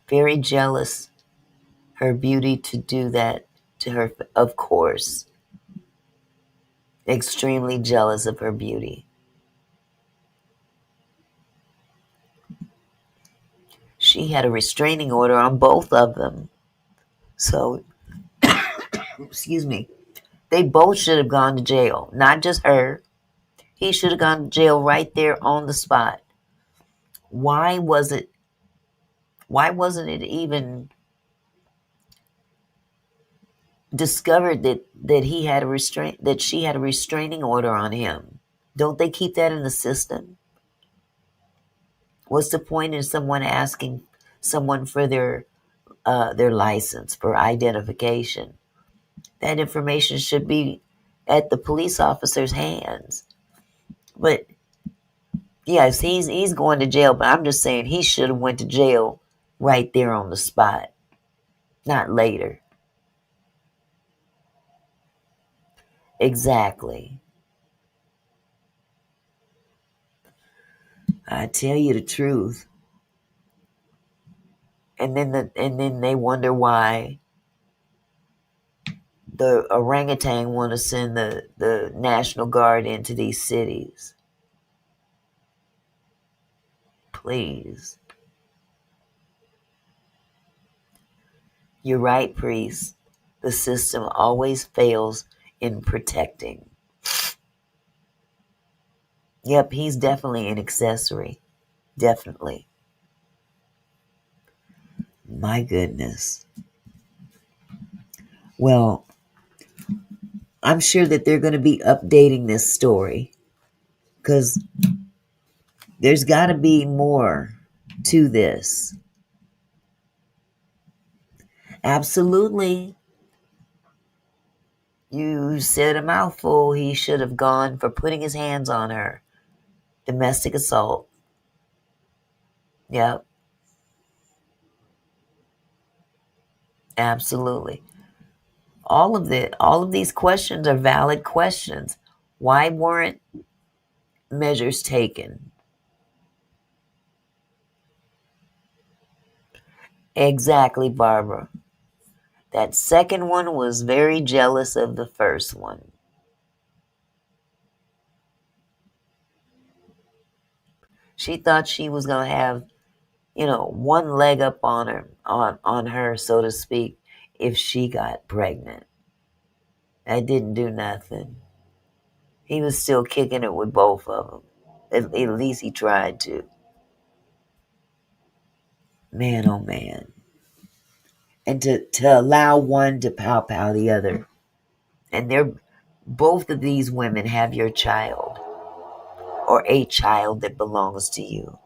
Very jealous her beauty to do that to her, of course. Extremely jealous of her beauty. She had a restraining order on both of them. So, excuse me, they both should have gone to jail. Not just her. He should have gone to jail right there on the spot. Why wasn't it even discovered that he had that she had a restraining order on him? Don't they keep that in the system? What's the point in someone asking someone for their license for identification? That information should be at the police officer's hands. But yes, he's going to jail. But I'm just saying he should have went to jail right there on the spot, not later. Exactly. I tell you the truth. And then they wonder why the orangutan want to send the National Guard into these cities. Please. You're right, priest. The system always fails in protecting. Yep, he's definitely an accessory. Definitely. My goodness. Well, I'm sure that they're going to be updating this story because there's got to be more to this. Absolutely. You said a mouthful. He should have gone for putting his hands on her. Domestic assault. Yep. Absolutely. All of these questions are valid questions. Why weren't measures taken? Exactly, Barbara. That second one was very jealous of the first one. She thought she was going to have, one leg up on her, so to speak, if she got pregnant. That didn't do nothing. He was still kicking it with both of them. At least he tried to. Man, oh man. And to allow one to pow the other. And both of these women have your child. Or a child that belongs to you.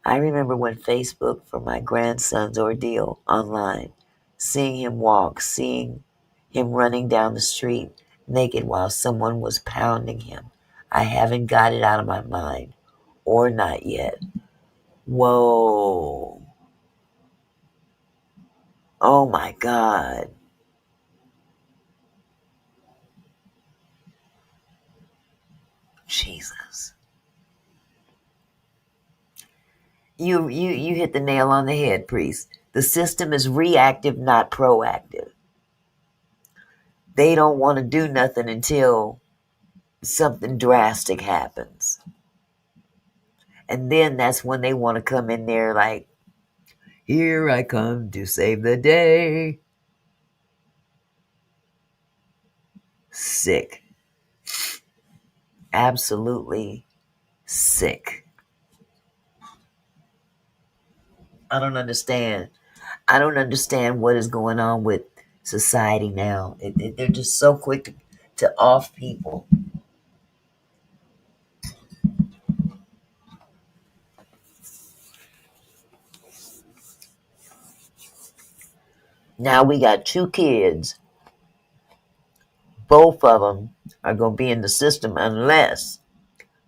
I remember when Facebook for my grandson's ordeal online, seeing him walk, seeing him running down the street naked while someone was pounding him. I haven't got it out of my mind. Or not yet. Whoa. Oh my God. Jesus. You hit the nail on the head, priest. The system is reactive, not proactive. They don't want to do nothing until something drastic happens. And then that's when they want to come in there like, here I come to save the day. Sick. Absolutely sick. I don't understand. I don't understand what is going on with society now. They're just so quick to off people. Now we got 2 kids. Both of them are going to be in the system unless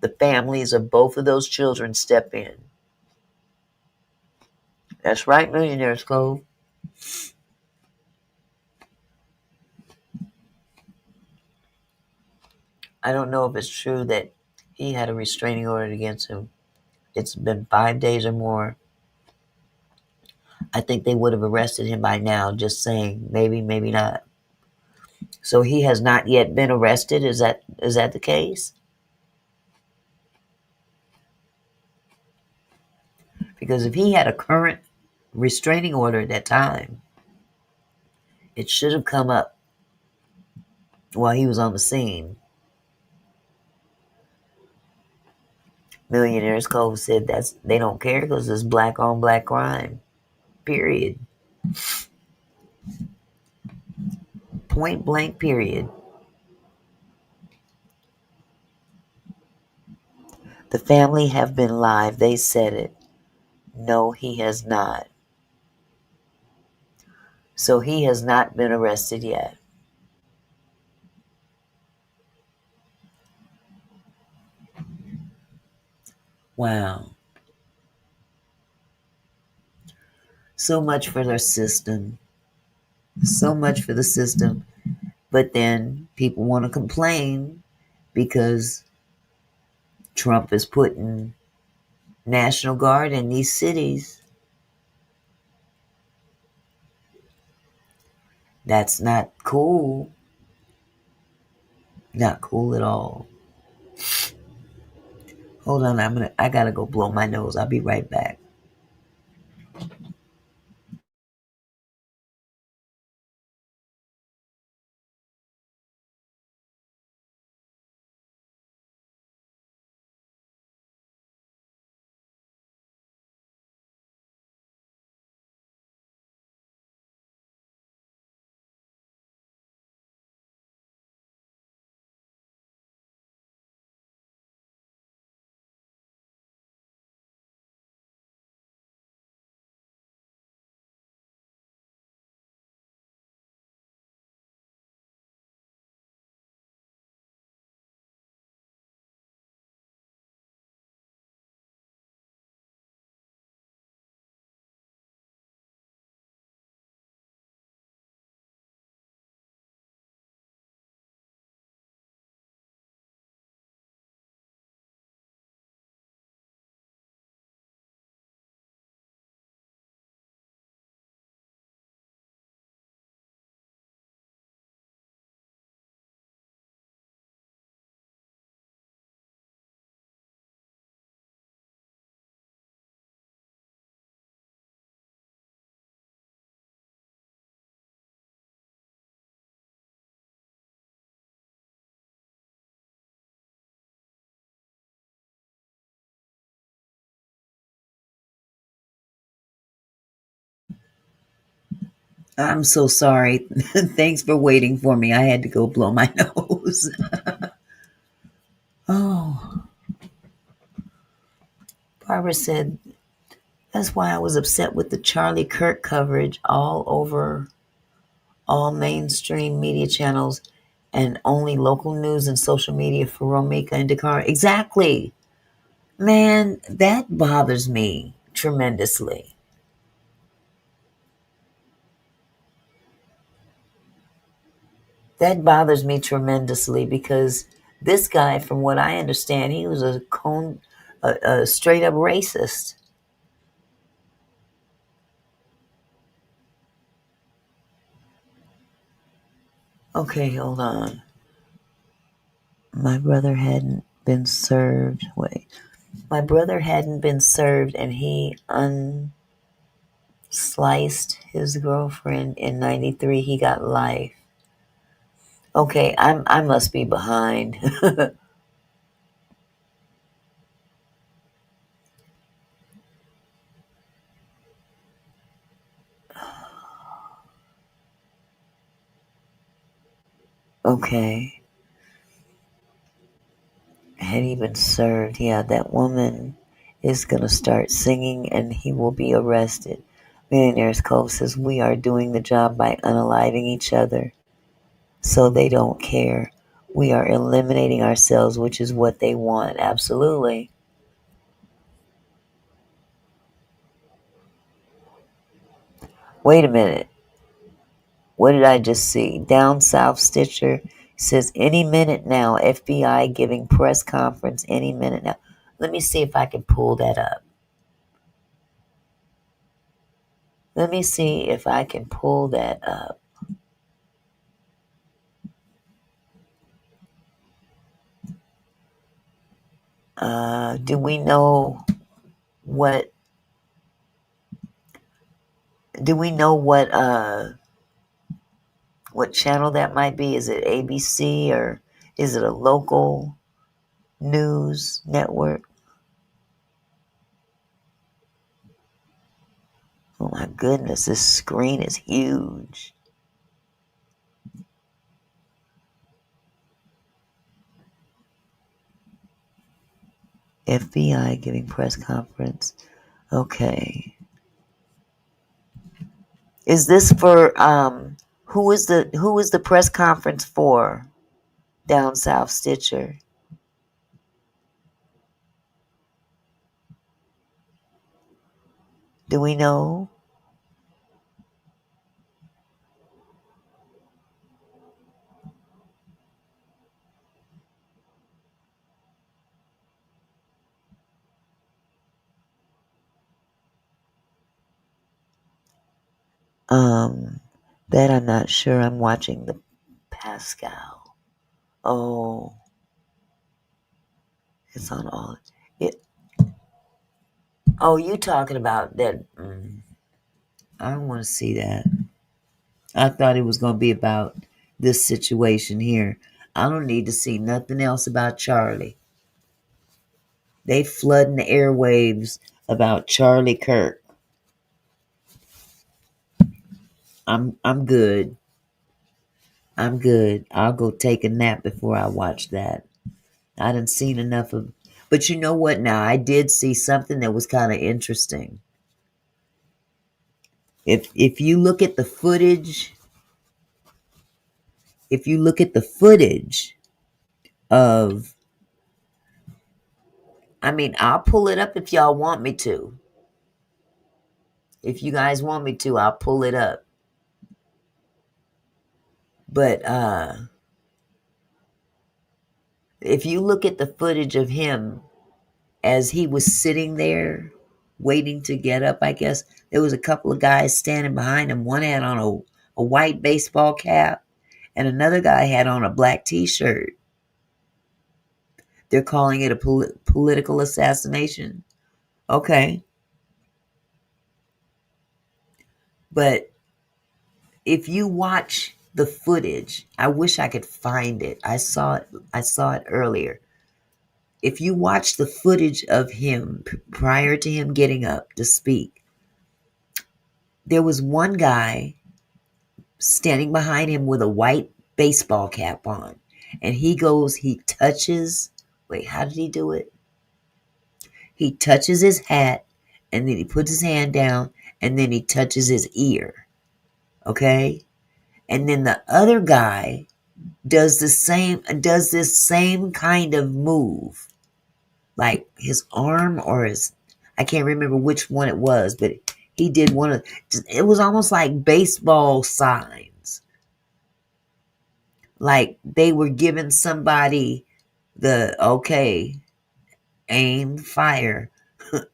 the families of both of those children step in. That's right, Millionaires Cove. I don't know if it's true that he had a restraining order against him. It's been 5 days or more. I think they would have arrested him by now, just saying. Maybe, maybe not. So he has not yet been arrested? Is that the case? Because if he had a current restraining order at that time, it should have come up while he was on the scene. Millionaires Cove said they don't care because it's black on black crime. Period. Point blank period. The family have been live. They said it. No, he has not. So he has not been arrested yet. Wow. So much for their system. So much for the system. But then people want to complain because Trump is putting National Guard in these cities. That's not cool. Not cool at all. Hold on, I gotta go blow my nose. I'll be right back. I'm so sorry. Thanks for waiting for me. I had to go blow my nose. Oh, Barbara said, that's why I was upset with the Charlie Kirk coverage all over all mainstream media channels. and only local news and social media for Romeca and Dakar. Exactly. Man, that bothers me tremendously. That bothers me tremendously because this guy, from what I understand, he was a straight up racist. Okay, hold on. My brother hadn't been served. Wait. My brother hadn't been served and he unsliced his girlfriend in 93. He got life. Okay, I must be behind. Okay. Had he been served, yeah, that woman is going to start singing and he will be arrested. Millionaires Cove says we are doing the job by unaliving each other so they don't care. We are eliminating ourselves, which is what they want. Absolutely. Wait a minute. What did I just see? Down South Stitcher says any minute now. FBI giving press conference any minute now. Let me see if I can pull that up. Let me see if I can pull that up. Do we know what? Do we know what channel that might be? Is it ABC or is it a local news network? Oh my goodness, this screen is huge. FBI giving press conference. Okay. Is this for who is the press conference for? Down South Stitcher. Do we know? That I'm not sure. I'm watching the Pascal. Oh, it's on all. It. Oh, you talking about that? I don't want to see that. I thought it was going to be about this situation here. I don't need to see nothing else about Charlie. They flooding the airwaves about Charlie Kirk. I'm good. I'm good. I'll go take a nap before I watch that. I done seen enough of. But you know what? Now I did see something that was kind of interesting. If you look at the footage, if you look at the footage of, I mean, I'll pull it up if y'all want me to. If you guys want me to, I'll pull it up. But if you look at the footage of him as he was sitting there waiting to get up, I guess there was a couple of guys standing behind him. One had on a white baseball cap and another guy had on a black t-shirt. They're calling it a political assassination. Okay. But if you watch the footage, I wish I could find it. I saw it earlier. If you watch the footage of him prior to him getting up to speak, there was one guy standing behind him with a white baseball cap on. And he touches, wait, how did he do it? He touches his hat and then he puts his hand down and then he touches his ear. Okay? And then the other guy does this same kind of move, like his arm or his, I can't remember which one it was, but he did one of, it was almost like baseball signs, like they were giving somebody the okay, aim, fire,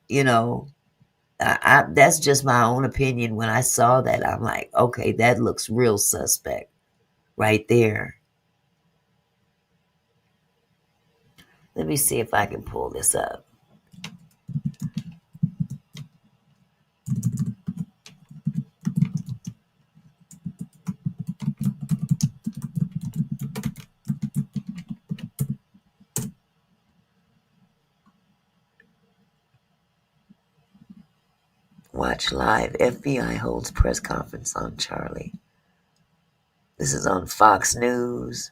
you know. That's just my own opinion. When I saw that, I'm like, okay, that looks real suspect right there. Let me see if I can pull this up. Watch live. FBI holds press conference on Charlie. This is on Fox News.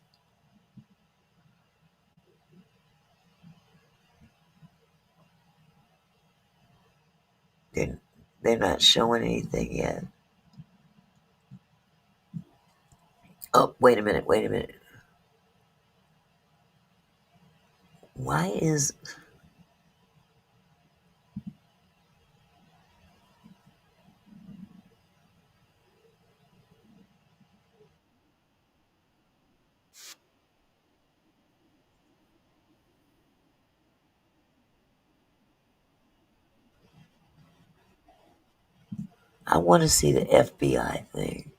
They're not showing anything yet. Oh, wait a minute. Why is... I want to see the FBI thing.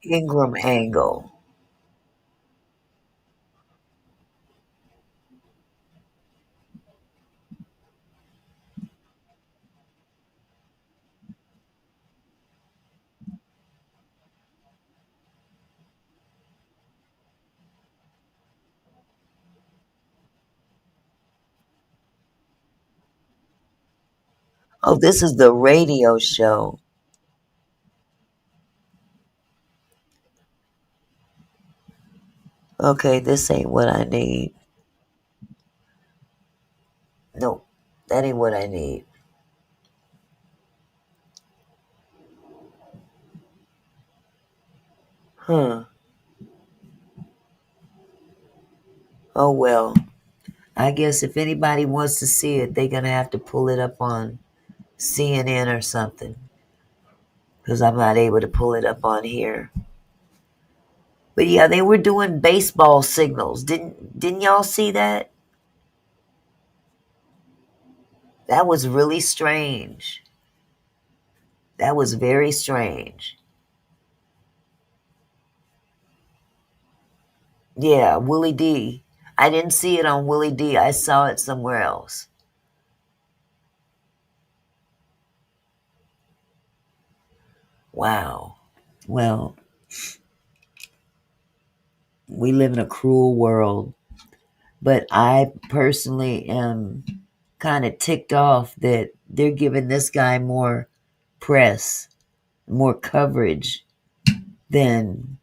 Ingram angle. Oh, this is the radio show. Okay, this ain't what I need. No, that ain't what I need. Huh. Oh, well. I guess if anybody wants to see it, they're going to have to pull it up on CNN or something. Because I'm not able to pull it up on here. But yeah, they were doing baseball signals. Didn't y'all see that? That was really strange. That was very strange. Yeah, Willie D. I didn't see it on Willie D. I saw it somewhere else. Wow. Well, we live in a cruel world. But I personally am kind of ticked off that they're giving this guy more press, more coverage than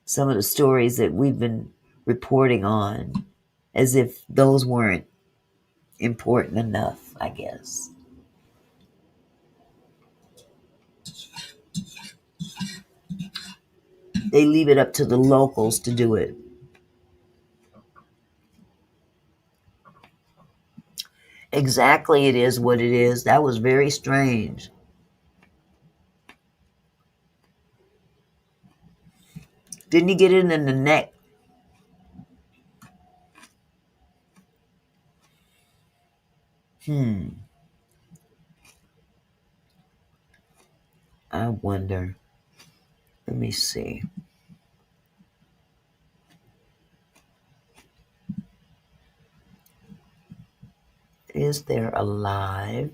some of the stories that we've been reporting on, as if those weren't important enough, I guess. They leave it up to the locals to do it. Exactly, it is what it is. That was very strange. Didn't he get it in the neck? I wonder. Let me see. Is there a live?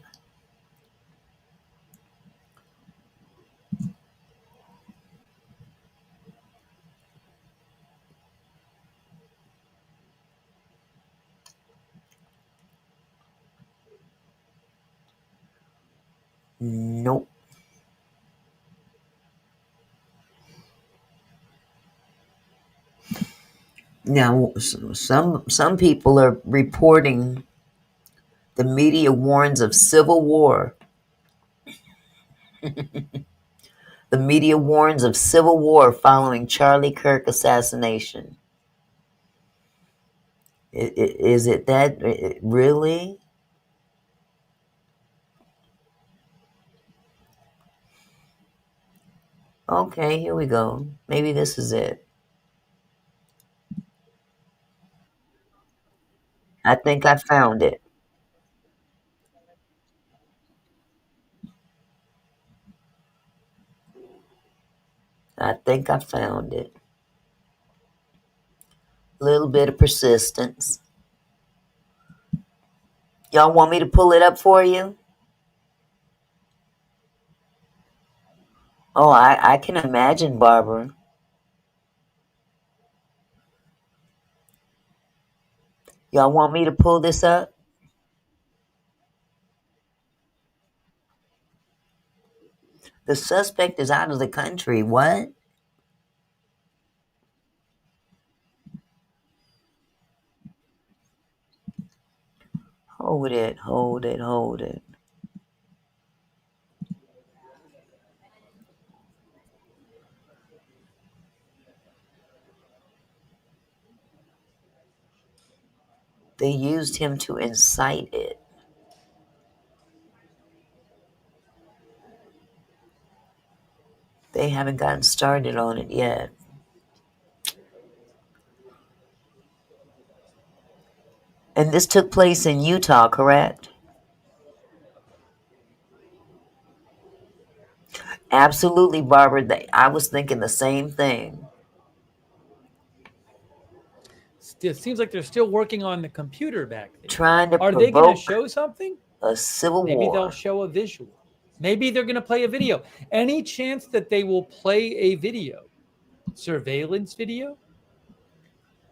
Nope. Now, some people are reporting the media warns of civil war. The media warns of civil war following Charlie Kirk assassination. Is it that really? Okay, here we go. Maybe this is it. I think I found it. I think I found it. A little bit of persistence. Y'all want me to pull it up for you? Oh, I can imagine, Barbara. Y'all want me to pull this up? The suspect is out of the country. What? Hold it, hold it, hold it. They used him to incite it. They haven't gotten started on it yet. And this took place in Utah, correct? Absolutely, Barbara. I was thinking the same thing. It seems like they're still working on the computer back there. Trying to Are they going to provoke show something? a civil Maybe war. they'll show a visual. Maybe they're going to play a video. Any chance that they will play a video? Surveillance video?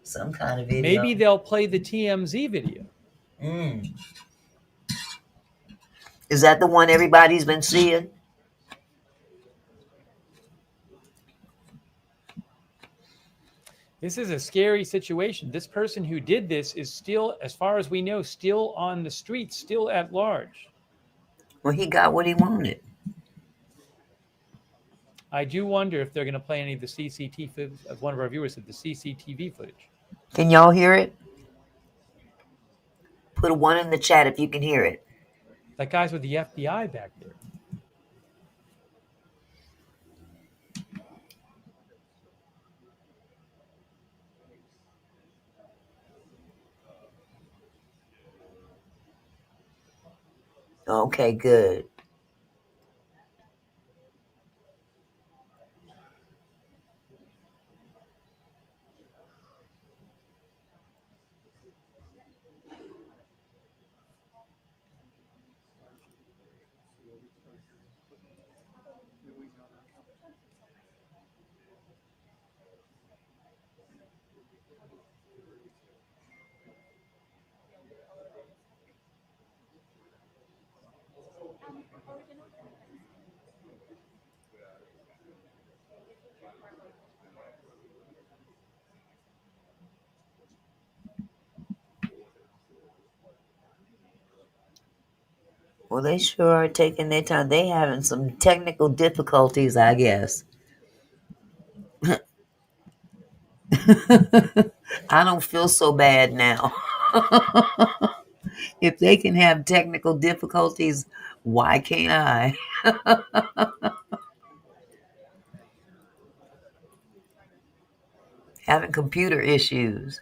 Some kind of video. Maybe they'll play the TMZ video. Is that the one everybody's been seeing? This is a scary situation. This person who did this is still, as far as we know, still on the streets, still at large. Well, he got what he wanted. I do wonder if they're going to play any of the CCTV footage. One of our viewers said the CCTV footage. Can y'all hear it? Put a 1 in the chat if you can hear it. That guy's with the FBI back there. Okay, good. Well, they sure are taking their time. They having some technical difficulties, I guess. I don't feel so bad now. If they can have technical difficulties, why can't I? Having computer issues.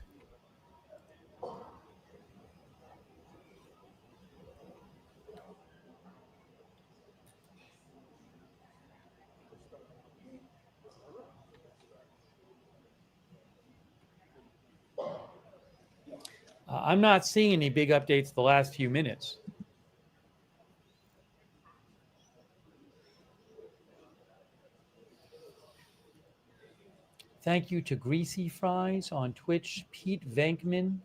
I'm not seeing any big updates the last few minutes. Thank you to Greasy Fries on Twitch, Pete Venkman.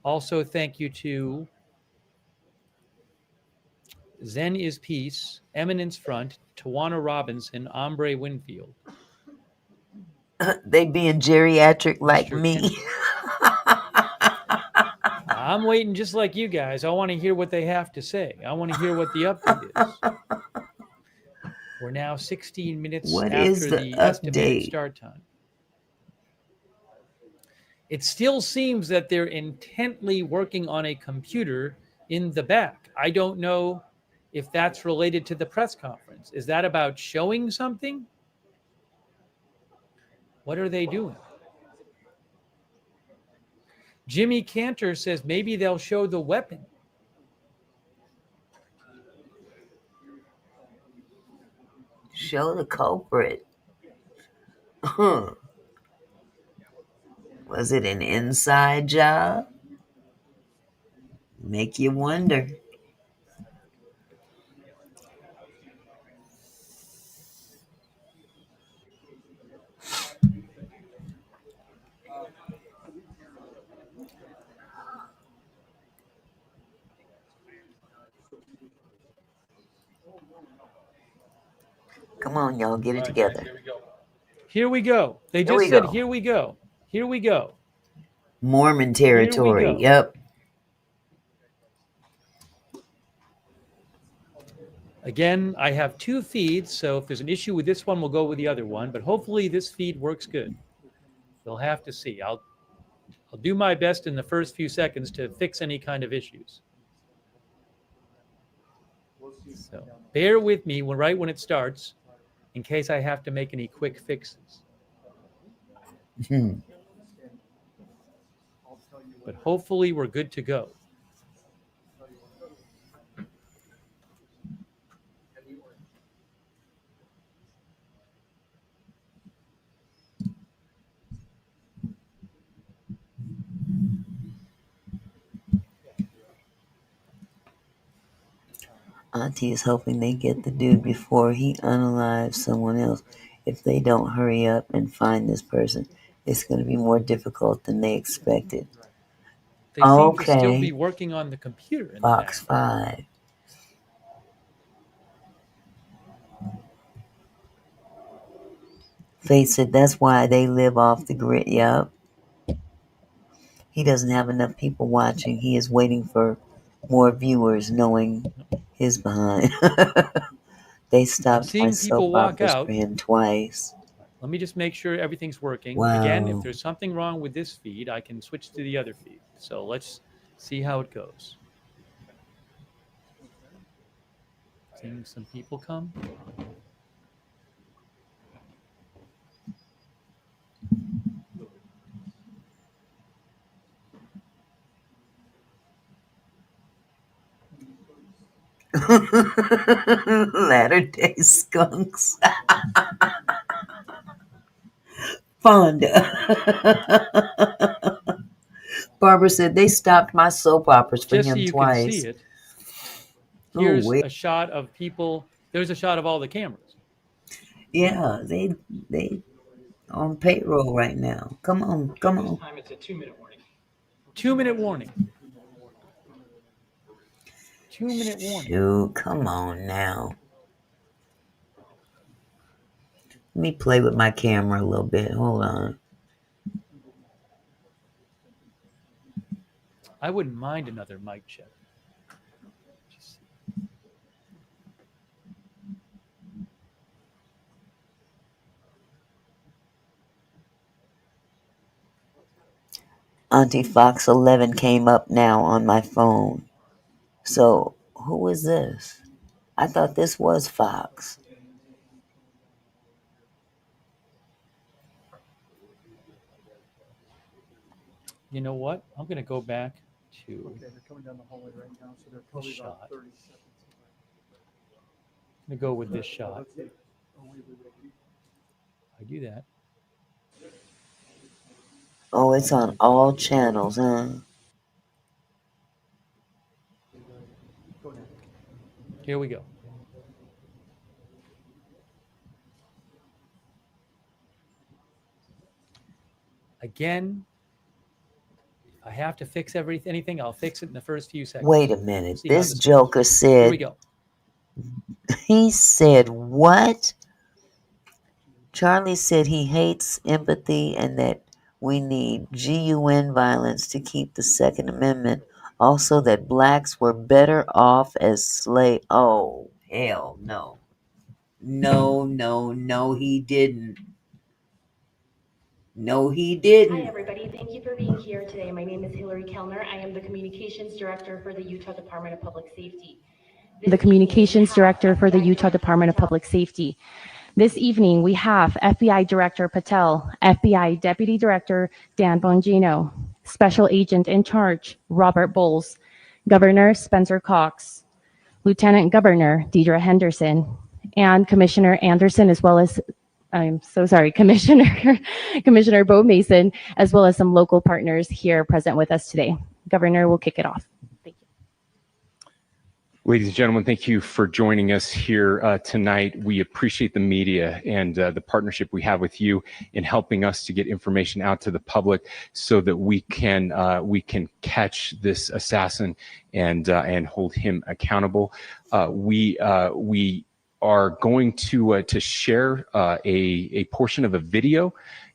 Also, thank you to Zen is Peace, Eminence Front, Tawana Robinson, Ombre Winfield. They being geriatric like Mr. me. I'm waiting just like you guys. I want to hear what they have to say. I want to hear what the update is. We're now 16 minutes What is after the the estimated update? start time. It still seems that they're intently working on a computer in the back. I don't know if that's related to the press conference. Is that about showing something? What are they doing? Jimmy Cantor says maybe they'll show the weapon. Show the culprit. Was it an inside job? Make you wonder. Come on, y'all, get it together. Here we go. They Here just we said, go. here we go. Here we go. Mormon Here we territory. go. Yep. Again, I have two feeds, so if there's an issue with this one, we'll go with the other one. But hopefully this feed works good. We'll have to see. I'll do my best in the first few seconds to fix any kind of issues. So bear with me right when it starts in case I have to make any quick fixes. But hopefully we're good to go. Auntie is hoping they get the dude before he unalives someone else. If they don't hurry up and find this person, it's going to be more difficult than they expected. They seem to still be working on the computer in Fox the back. 5. Faith said that's why they live off the grid. Yup. He doesn't have enough people watching. He is waiting for more viewers knowing his behind. They stopped my soap operas for him twice. Let me just make sure everything's working. Wow. Again, if there's something wrong with this feed, I can switch to the other feed. So let's see how it goes. Seeing some people come. Latter-day skunks. Fonda. Barbara said they stopped my soap operas for Just him so you twice. can see it, here's a shot of people. There's a shot of all the cameras. Yeah, they on payroll right now. Come on, come on. This time it's a 2-minute warning. 2-minute warning. 2-minute warning. Shoot, come on now. Let me play with my camera a little bit. Hold on. I wouldn't mind another mic check. Auntie Fox 11 came up now on my phone. So, who is this? I thought this was Fox. You know what? I'm going to go back to Okay, they're coming down the hallway right now, so they're probably shot. about 30 seconds away. I'm going to go with this shot. Let's see. Oh, wait. I do that. Oh, it's on all channels, huh? Here we go. Again, if I have to fix anything, I'll fix it in the first few seconds. Wait a minute. This joker said... Here we go. He said what? Charlie said he hates empathy and that we need GUN violence to keep the Second Amendment Also, that blacks were better off as slave. Oh, hell no. No, no, no, he didn't. No, he Hi, didn't. everybody. Thank you for being here today. My name is Hillary Kellner. I am the Communications Director for the Utah Department of Public Safety. This evening, we have FBI Director Patel, FBI Deputy Director Dan Bongino, Special Agent in Charge Robert Bowles, Governor Spencer Cox, Lieutenant Governor Deidre Henderson, and Commissioner Anderson, as well as Commissioner Bo Mason, as well as some local partners here present with us today. Governor will kick it off. Thank you. Ladies and gentlemen, thank you for joining us here tonight. We appreciate the media and the partnership we have with you in helping us to get information out to the public so that we can catch this assassin and hold him accountable. We are going to share a portion of a video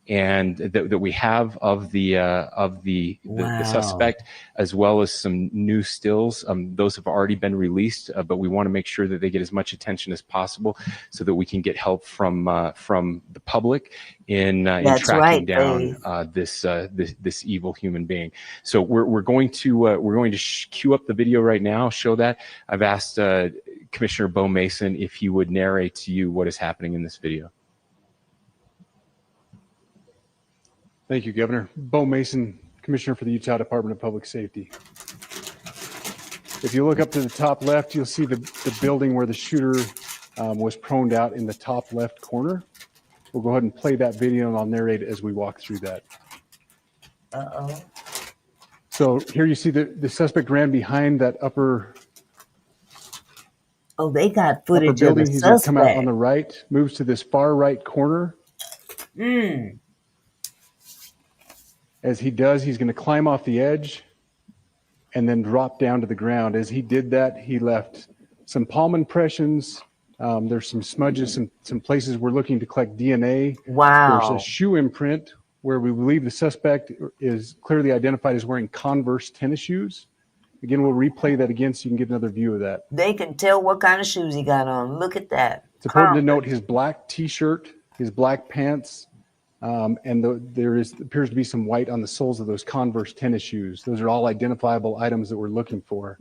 and that we have of the Wow. suspect, as well as some new stills. Those have already been released, but we want to make sure that they get as much attention as possible so that we can get help from the public in That's tracking right, down Faith. this evil human being. So we're going to cue up the video right now. Show that. I've asked Commissioner Bo Mason if he would narrate to you what is happening in this video. Thank you, Governor. Bo Mason, Commissioner for the Utah Department of Public Safety. If you look up to the top left, you'll see the building where the shooter was proned out in the top left corner. We'll go ahead and play that video and I'll narrate it as we walk through that. Uh-oh. So here you see the suspect ran behind that upper Oh, they got footage of building. the He's going to come out on suspect. the right, moves to this far right corner. As he does, he's going to climb off the edge and then drop down to the ground. As he did that, he left some palm impressions. There's some smudges, some places we're looking to collect DNA. Wow. There's a shoe imprint where we believe the suspect is clearly identified as wearing Converse tennis shoes. Again, we'll replay that again so you can get another view of that. They can tell what kind of shoes he got on. Look at that. It's important to note his black T-shirt, his black pants, and there appears to be some white on the soles of those Converse tennis shoes. Those are all identifiable items that we're looking for.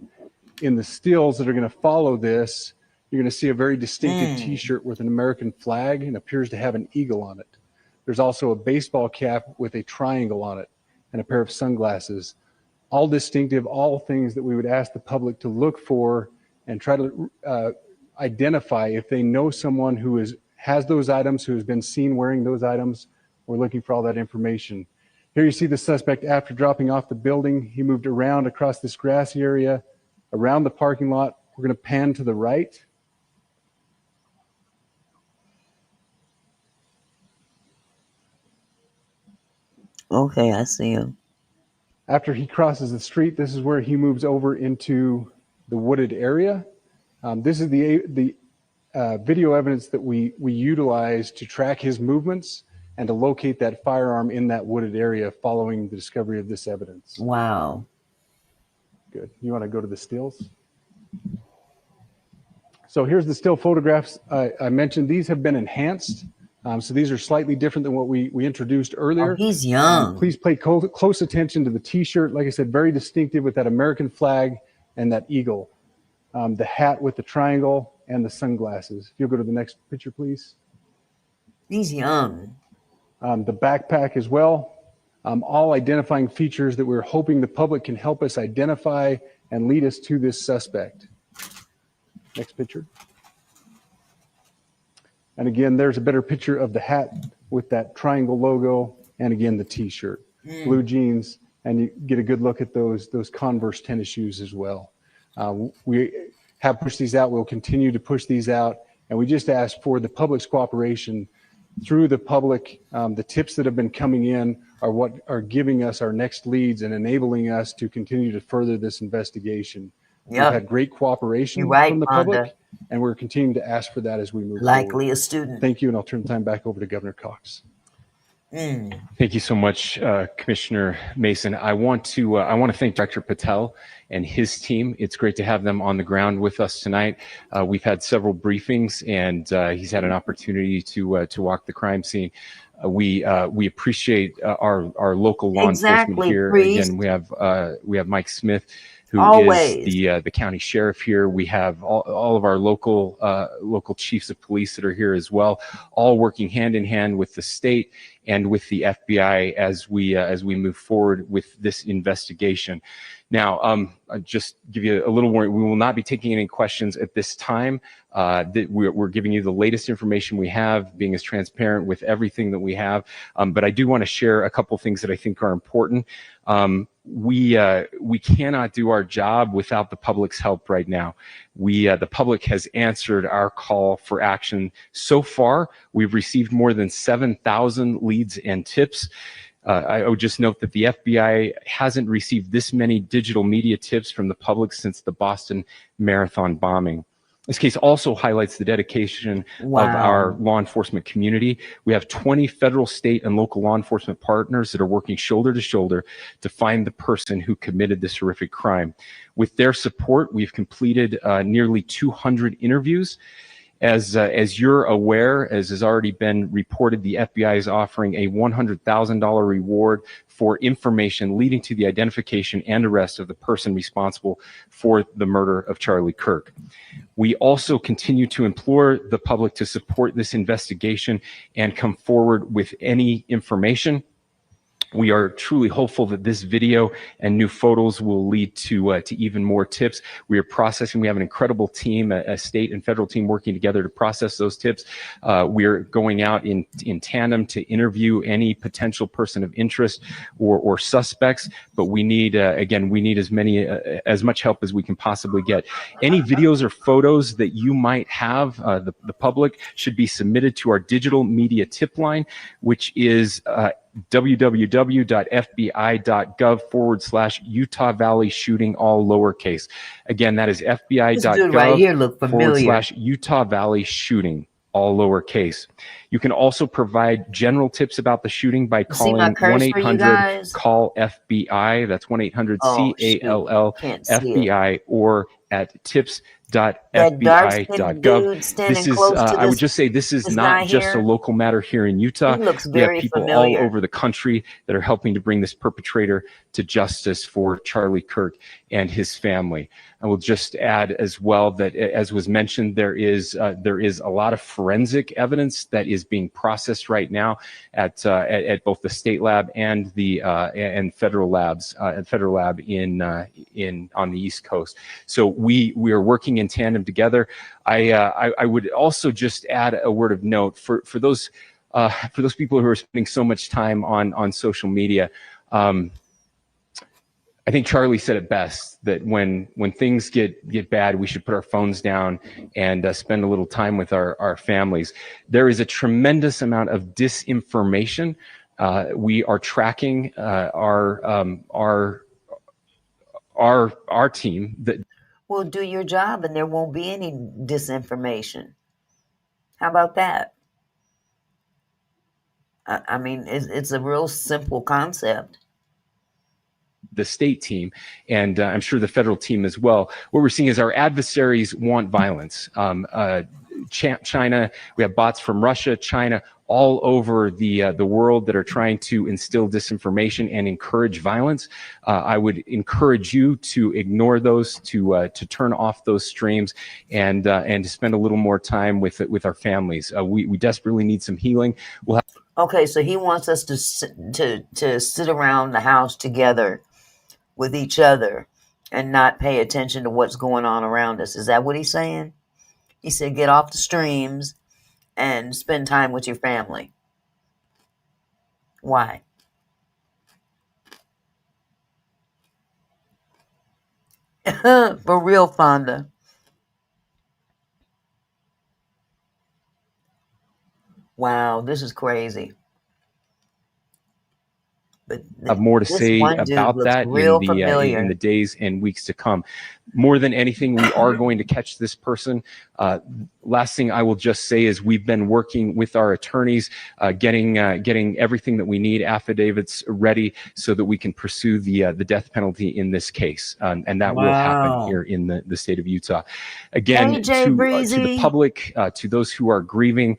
In the stills that are going to follow this, you're going to see a very distinctive T-shirt with an American flag and appears to have an eagle on it. There's also a baseball cap with a triangle on it and a pair of sunglasses. All distinctive, all things that we would ask the public to look for and try to identify if they know someone who has those items, who has been seen wearing those items. We're looking for all that information. Here you see the suspect after dropping off the building. He moved around across this grassy area, around the parking lot. We're going to pan to the right. Okay, I see him. After he crosses the street, this is where he moves over into the wooded area. This is the video evidence that we utilize to track his movements and to locate that firearm in that wooded area following the discovery of this evidence. Wow. Good. You want to go to the stills? So here's the still photographs I mentioned. These have been enhanced. So these are slightly different than what we introduced earlier. Oh, he's young. Please pay close attention to the T-shirt. Like I said, very distinctive with that American flag and that eagle. The hat with the triangle and the sunglasses. If you'll go to the next picture, please. He's young. The backpack as well. All identifying features that we're hoping the public can help us identify and lead us to this suspect. Next picture. And again, there's a better picture of the hat with that triangle logo, and again, the T-shirt, blue jeans, and you get a good look at those Converse tennis shoes as well. We have pushed these out. We'll continue to push these out, and we just ask for the public's cooperation through the public. The tips that have been coming in are what are giving us our next leads and enabling us to continue to further this investigation. Yep. We've had great cooperation from the public, and we're continuing to ask for that as we move Likely forward. a student. Thank you, and I'll turn the time back over to Governor Cox. Thank you so much, Commissioner Mason. I want to thank Director Patel and his team. It's great to have them on the ground with us tonight. We've had several briefings, and he's had an opportunity to walk the crime scene. We appreciate our local law enforcement Exactly, here. priest. Again, we have Mike Smith, who Always. is the county sheriff here. We have all of our local chiefs of police that are here as well, all working hand in hand with the state and with the FBI as we move forward with this investigation. Now, I'll just give you a little warning. We will not be taking any questions at this time. We're giving you the latest information we have, being as transparent with everything that we have. But I do want to share a couple things that I think are important. We cannot do our job without the public's help right now. The public has answered our call for action. So far, we've received more than 7,000 leads and tips. I would just note that the FBI hasn't received this many digital media tips from the public since the Boston Marathon bombing. This case also highlights the dedication of our law enforcement community. We have 20 federal, state, and local law enforcement partners that are working shoulder to shoulder to find the person who committed this horrific crime. With their support, we've completed nearly 200 interviews. As you're aware, as has already been reported, the FBI is offering a $100,000 reward for information leading to the identification and arrest of the person responsible for the murder of Charlie Kirk. We also continue to implore the public to support this investigation and come forward with any information. We are truly hopeful that this video and new photos will lead to even more tips. We are processing. We have an incredible team, a state and federal team working together to process those tips. We are going out in tandem to interview any potential person of interest or suspects. But we need, again, we need as much help as we can possibly get. Any videos or photos that you might have, the public should be submitted to our digital media tip line, which is www.fbi.gov/Utah Valley shooting, all lowercase. Again, that is fbi.gov/Utah Valley shooting, all lowercase. You can also provide general tips about the shooting by calling 1-800-CALL-FBI. That's 1-800-CALL-FBI, or at tips.fbi.gov. This is, I would just say, this is not just a local matter here in Utah. We have people all over the country that are helping to bring this perpetrator to justice for Charlie Kirk and his family. I will just add as well that, as was mentioned, there is a lot of forensic evidence that is being processed right now at both the state lab and the federal labs, federal lab on the East Coast. So we are working in tandem together. I would also just add a word of note for those people who are spending so much time on social media. I think Charlie said it best, that when things get bad, we should put our phones down and spend a little time with our families. There is a tremendous amount of disinformation. We are tracking our team that will do your job, and there won't be any disinformation. How about that? I mean, it's a real simple concept. The state team, and I'm sure the federal team as well. What we're seeing is our adversaries want violence. China, we have bots from Russia, China, all over the world that are trying to instill disinformation and encourage violence. I would encourage you to ignore those, to turn off those streams, and to spend a little more time with our families. We desperately need some healing. We'll have. Okay, so he wants us to sit around the house together with each other and not pay attention to what's going on around us. Is that what he's saying? He said, get off the streams and spend time with your family. Why? For real, Fonda. Wow, this is crazy. But Have more to this say one dude about looks that real in the familiar. days and weeks to come. More than anything, we are going to catch this person. Last thing I will just say is we've been working with our attorneys, getting everything that we need, affidavits ready, so that we can pursue the death penalty in this case, and that will happen Wow. here in the state of Utah. Again, Hey, Jay to the Breezy. public, to those who are grieving,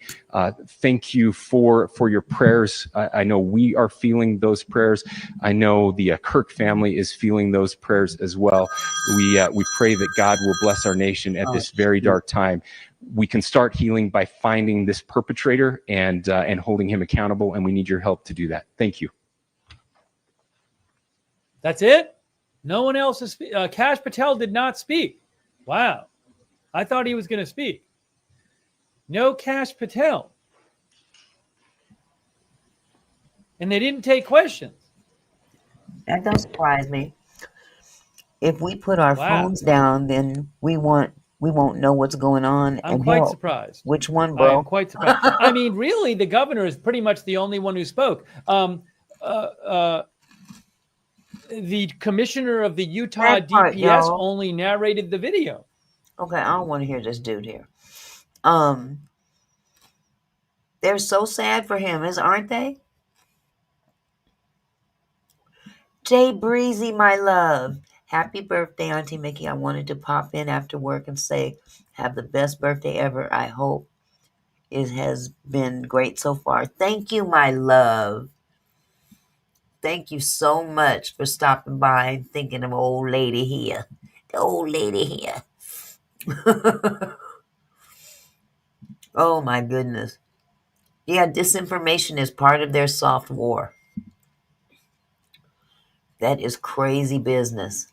thank you for your prayers. I know we are feeling those prayers. I know the Kirk family is feeling those prayers as well. We pray that God will bless our nation at Oh, this very shoot. dark time. We can start healing by finding this perpetrator and holding him accountable, and we need your help to do that. Thank you. That's it? No one else is Kash Patel did not speak. Wow. I thought he was going to speak. No Kash Patel. And they didn't take questions. That don't surprise me. If we put our Wow. phones down, then we won't know what's going on. I'm and quite hell, surprised. Which one, I bro? am quite surprised. I mean, really, the governor is pretty much the only one who spoke. The commissioner of the Utah That part, DPS y'all. only narrated the video. Okay, I don't want to hear this dude here. They're so sad for him, aren't they? Jay Breezy, my love. Happy birthday, Auntie Mickey. I wanted to pop in after work and say, have the best birthday ever. I hope it has been great so far. Thank you, my love. Thank you so much for stopping by and thinking of old lady here. The old lady here. Oh, my goodness. Yeah, disinformation is part of their soft war. That is crazy business.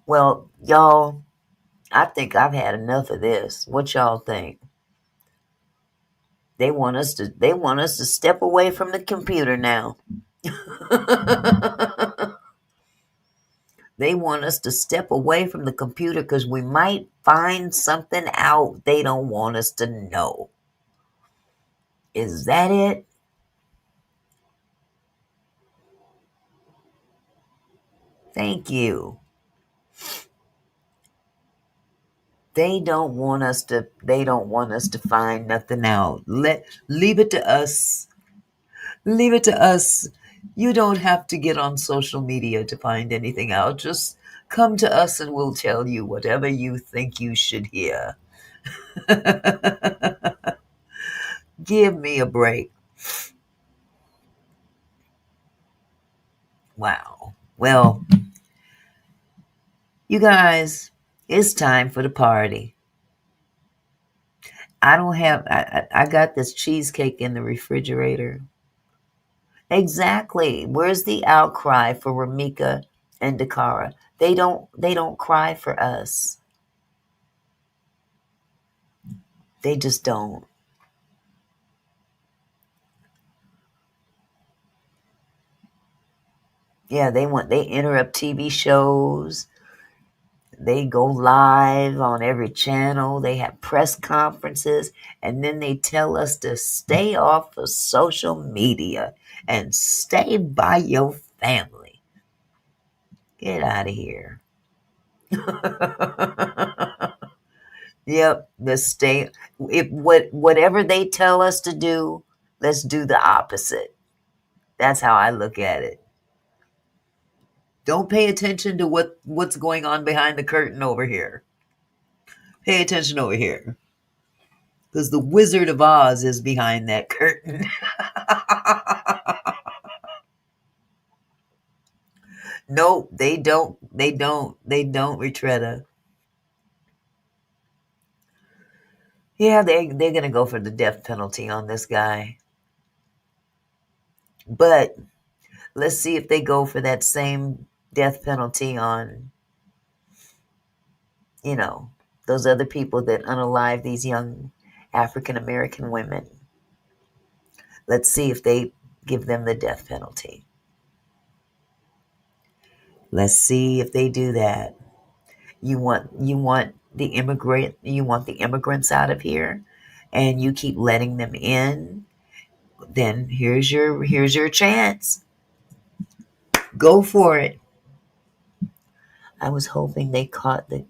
Well, y'all, I think I've had enough of this. What y'all think? They want us to step away from the computer now. They want us to step away from the computer because we might find something out they don't want us to know. Is that it? Thank you. They don't want us to find nothing out. Leave it to us. Leave it to us. You don't have to get on social media to find anything out. Just come to us and we'll tell you whatever you think you should hear. Give me a break. Wow. Well, you guys, it's time for the party. I got this cheesecake in the refrigerator. Exactly. Where's the outcry for Romeca and Dakara? They don't cry for us. They just don't. Yeah, they interrupt TV shows. They go live on every channel. They have press conferences, and then they tell us to stay off of social media and stay by your family. Get out of here. Yep, let's stay. Whatever they tell us to do, let's do the opposite. That's how I look at it. Don't pay attention to what's going on behind the curtain over here. Pay attention over here. Because the Wizard of Oz is behind that curtain. Nope, they don't, Retretta. Yeah, they're going to go for the death penalty on this guy. But let's see if they go for that same death penalty on, those other people that unalive these young African American women. Let's see if they give them the death penalty. Let's see if they do that. You want the immigrants out of here, and you keep letting them in. Then here's your chance. Go for it. I was hoping they caught the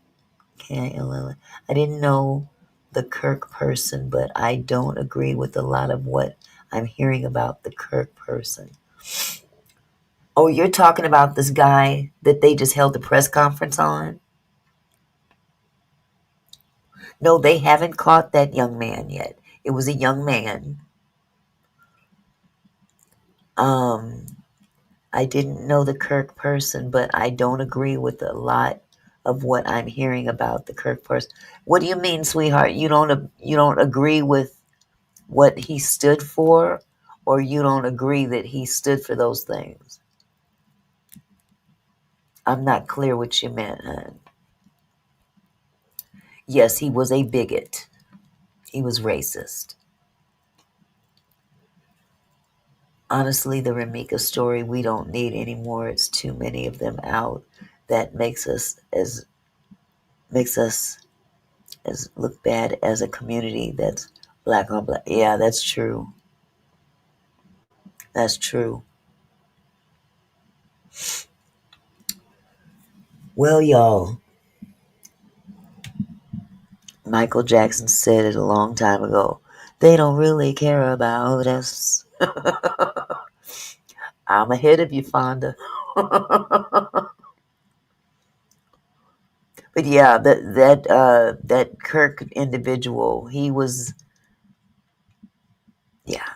KLL. I didn't know the Kirk person, but I don't agree with a lot of what I'm hearing about the Kirk person. Oh, you're talking about this guy that they just held the press conference on? No, they haven't caught that young man yet. It was a young man. Um, I didn't know the Kirk person, but I don't agree with a lot of what I'm hearing about the Kirk person. What do you mean, sweetheart? You don't agree with what he stood for, or you don't agree that he stood for those things? I'm not clear what you meant, hon. Yes, he was a bigot. He was racist. Honestly, the Romeca story, we don't need anymore. It's too many of them out that makes us as look bad as a community that's black on black. Yeah, that's true. That's true. Well, y'all, Michael Jackson said it a long time ago. They don't really care about us. I'm ahead of you, Fonda. But yeah, that Kirk individual, he was, yeah,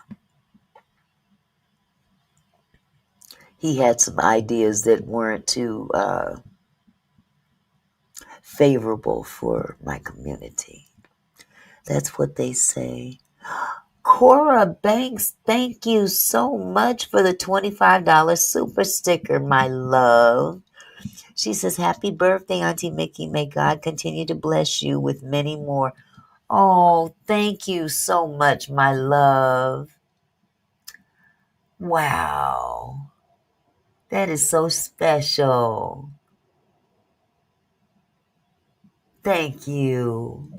he had some ideas that weren't too favorable for my community. That's what they say. Cora Banks, thank you so much for the $25 super sticker, my love. She says, happy birthday, Auntie Mickey. May God continue to bless you with many more. Oh, thank you so much, my love. Wow. That is so special. Thank you.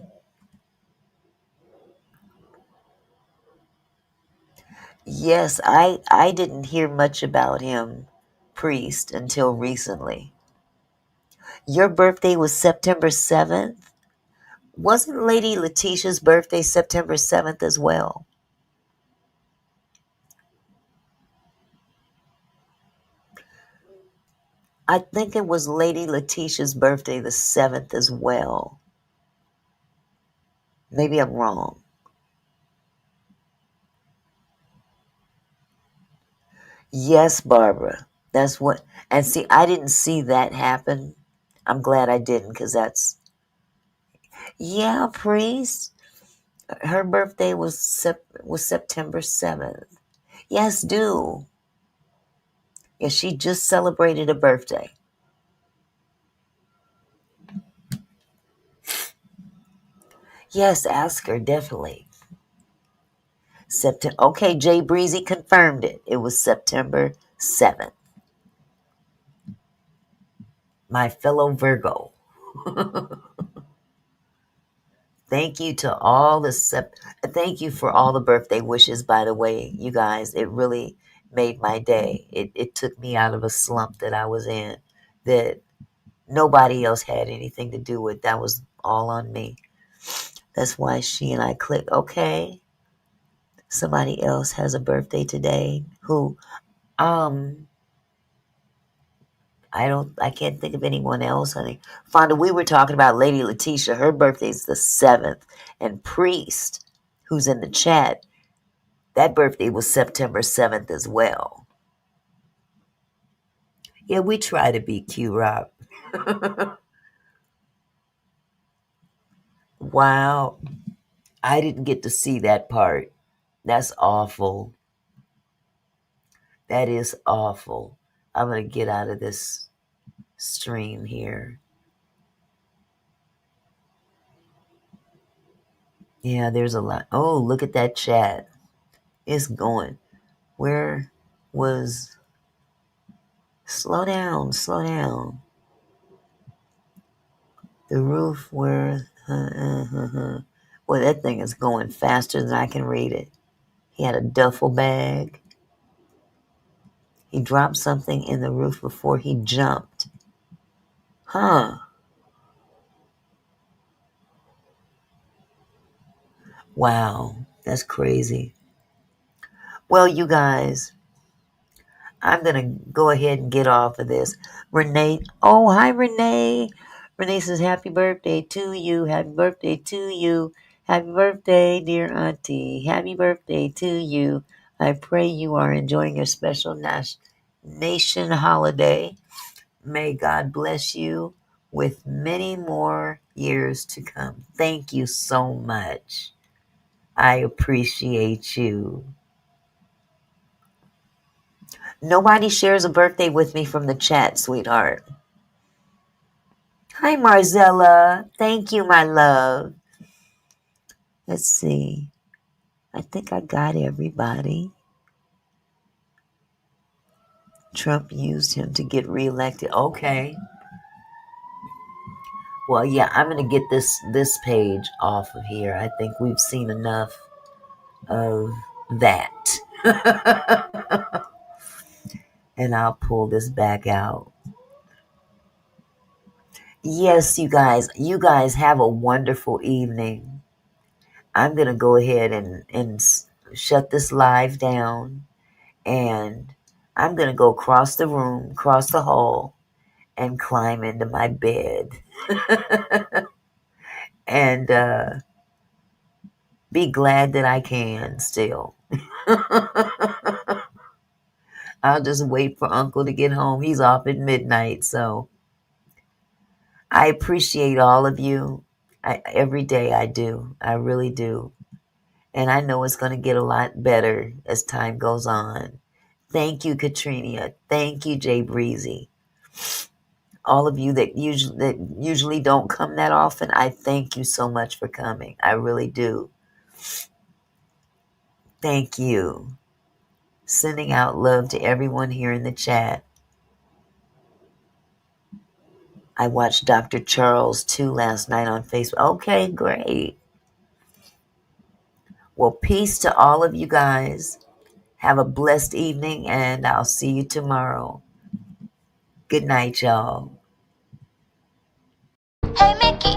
Yes, I didn't hear much about him, Priest, until recently. Your birthday was September 7th? Wasn't Lady Letitia's birthday September 7th as well? I think it was Lady Letitia's birthday the 7th as well. Maybe I'm wrong. Yes, Barbara. That's what. And see, I didn't see that happen. I'm glad I didn't, because that's. Yeah, Priest. Her birthday was September 7th. Yes, do. Yeah, she just celebrated a birthday. Yes, ask her, definitely. September. Okay, Jay Breezy confirmed it. It was September 7th. My fellow Virgo. Thank you to all the thank you for all the birthday wishes, by the way, you guys. It really made my day. It took me out of a slump that I was in that nobody else had anything to do with. That was all on me. That's why she and I clicked. Okay, somebody else has a birthday today. Who? Um, I can't think of anyone else, honey. Fonda, we were talking about Lady Letitia. Her birthday's the 7th. And Priest, who's in the chat, that birthday was September 7th as well. Yeah, we try to be Q-Rock. Wow. I didn't get to see that part. That's awful. That is awful. I'm going to get out of this stream here. Yeah, there's a lot. Oh, look at that chat. It's going. Where was. Slow down, slow down. The roof where. Well, that thing is going faster than I can read it. He had a duffel bag. He dropped something in the roof before he jumped. Huh. Wow. That's crazy. Well, you guys, I'm going to go ahead and get off of this. Renee. Oh, hi, Renee. Renee says, happy birthday to you. Happy birthday to you. Happy birthday, dear auntie. Happy birthday to you. I pray you are enjoying your special nation holiday. May God bless you with many more years to come. Thank you so much. I appreciate you. Nobody shares a birthday with me from the chat, sweetheart. Hi, Marzella. Thank you, my love. Let's see. I think I got everybody. Trump used him to get reelected. Okay. Well, yeah, I'm going to get this page off of here. I think we've seen enough of that. And I'll pull this back out. Yes, you guys have a wonderful evening. I'm going to go ahead and shut this live down, and I'm going to go across the room, across the hall, and climb into my bed and be glad that I can still. I'll just wait for Uncle to get home. He's off at midnight, so I appreciate all of you. Every day I do. I really do. And I know it's going to get a lot better as time goes on. Thank you, Katrina. Thank you, Jay Breezy. All of you that usually don't come that often, I thank you so much for coming. I really do. Thank you. Sending out love to everyone here in the chat. I watched Dr. Charles too last night on Facebook. Okay, great. Well, peace to all of you guys. Have a blessed evening, and I'll see you tomorrow. Good night, y'all. Hey Mickey.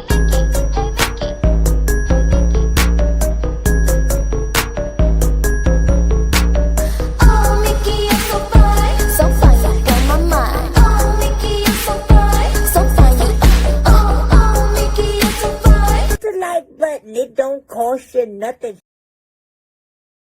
Oh Mickey, you're so fine. So fine, you got my mind. Oh Mickey, you're so fine. So fine, you. Oh Mickey, you're so fine. Hit the like button. It don't cost you nothing.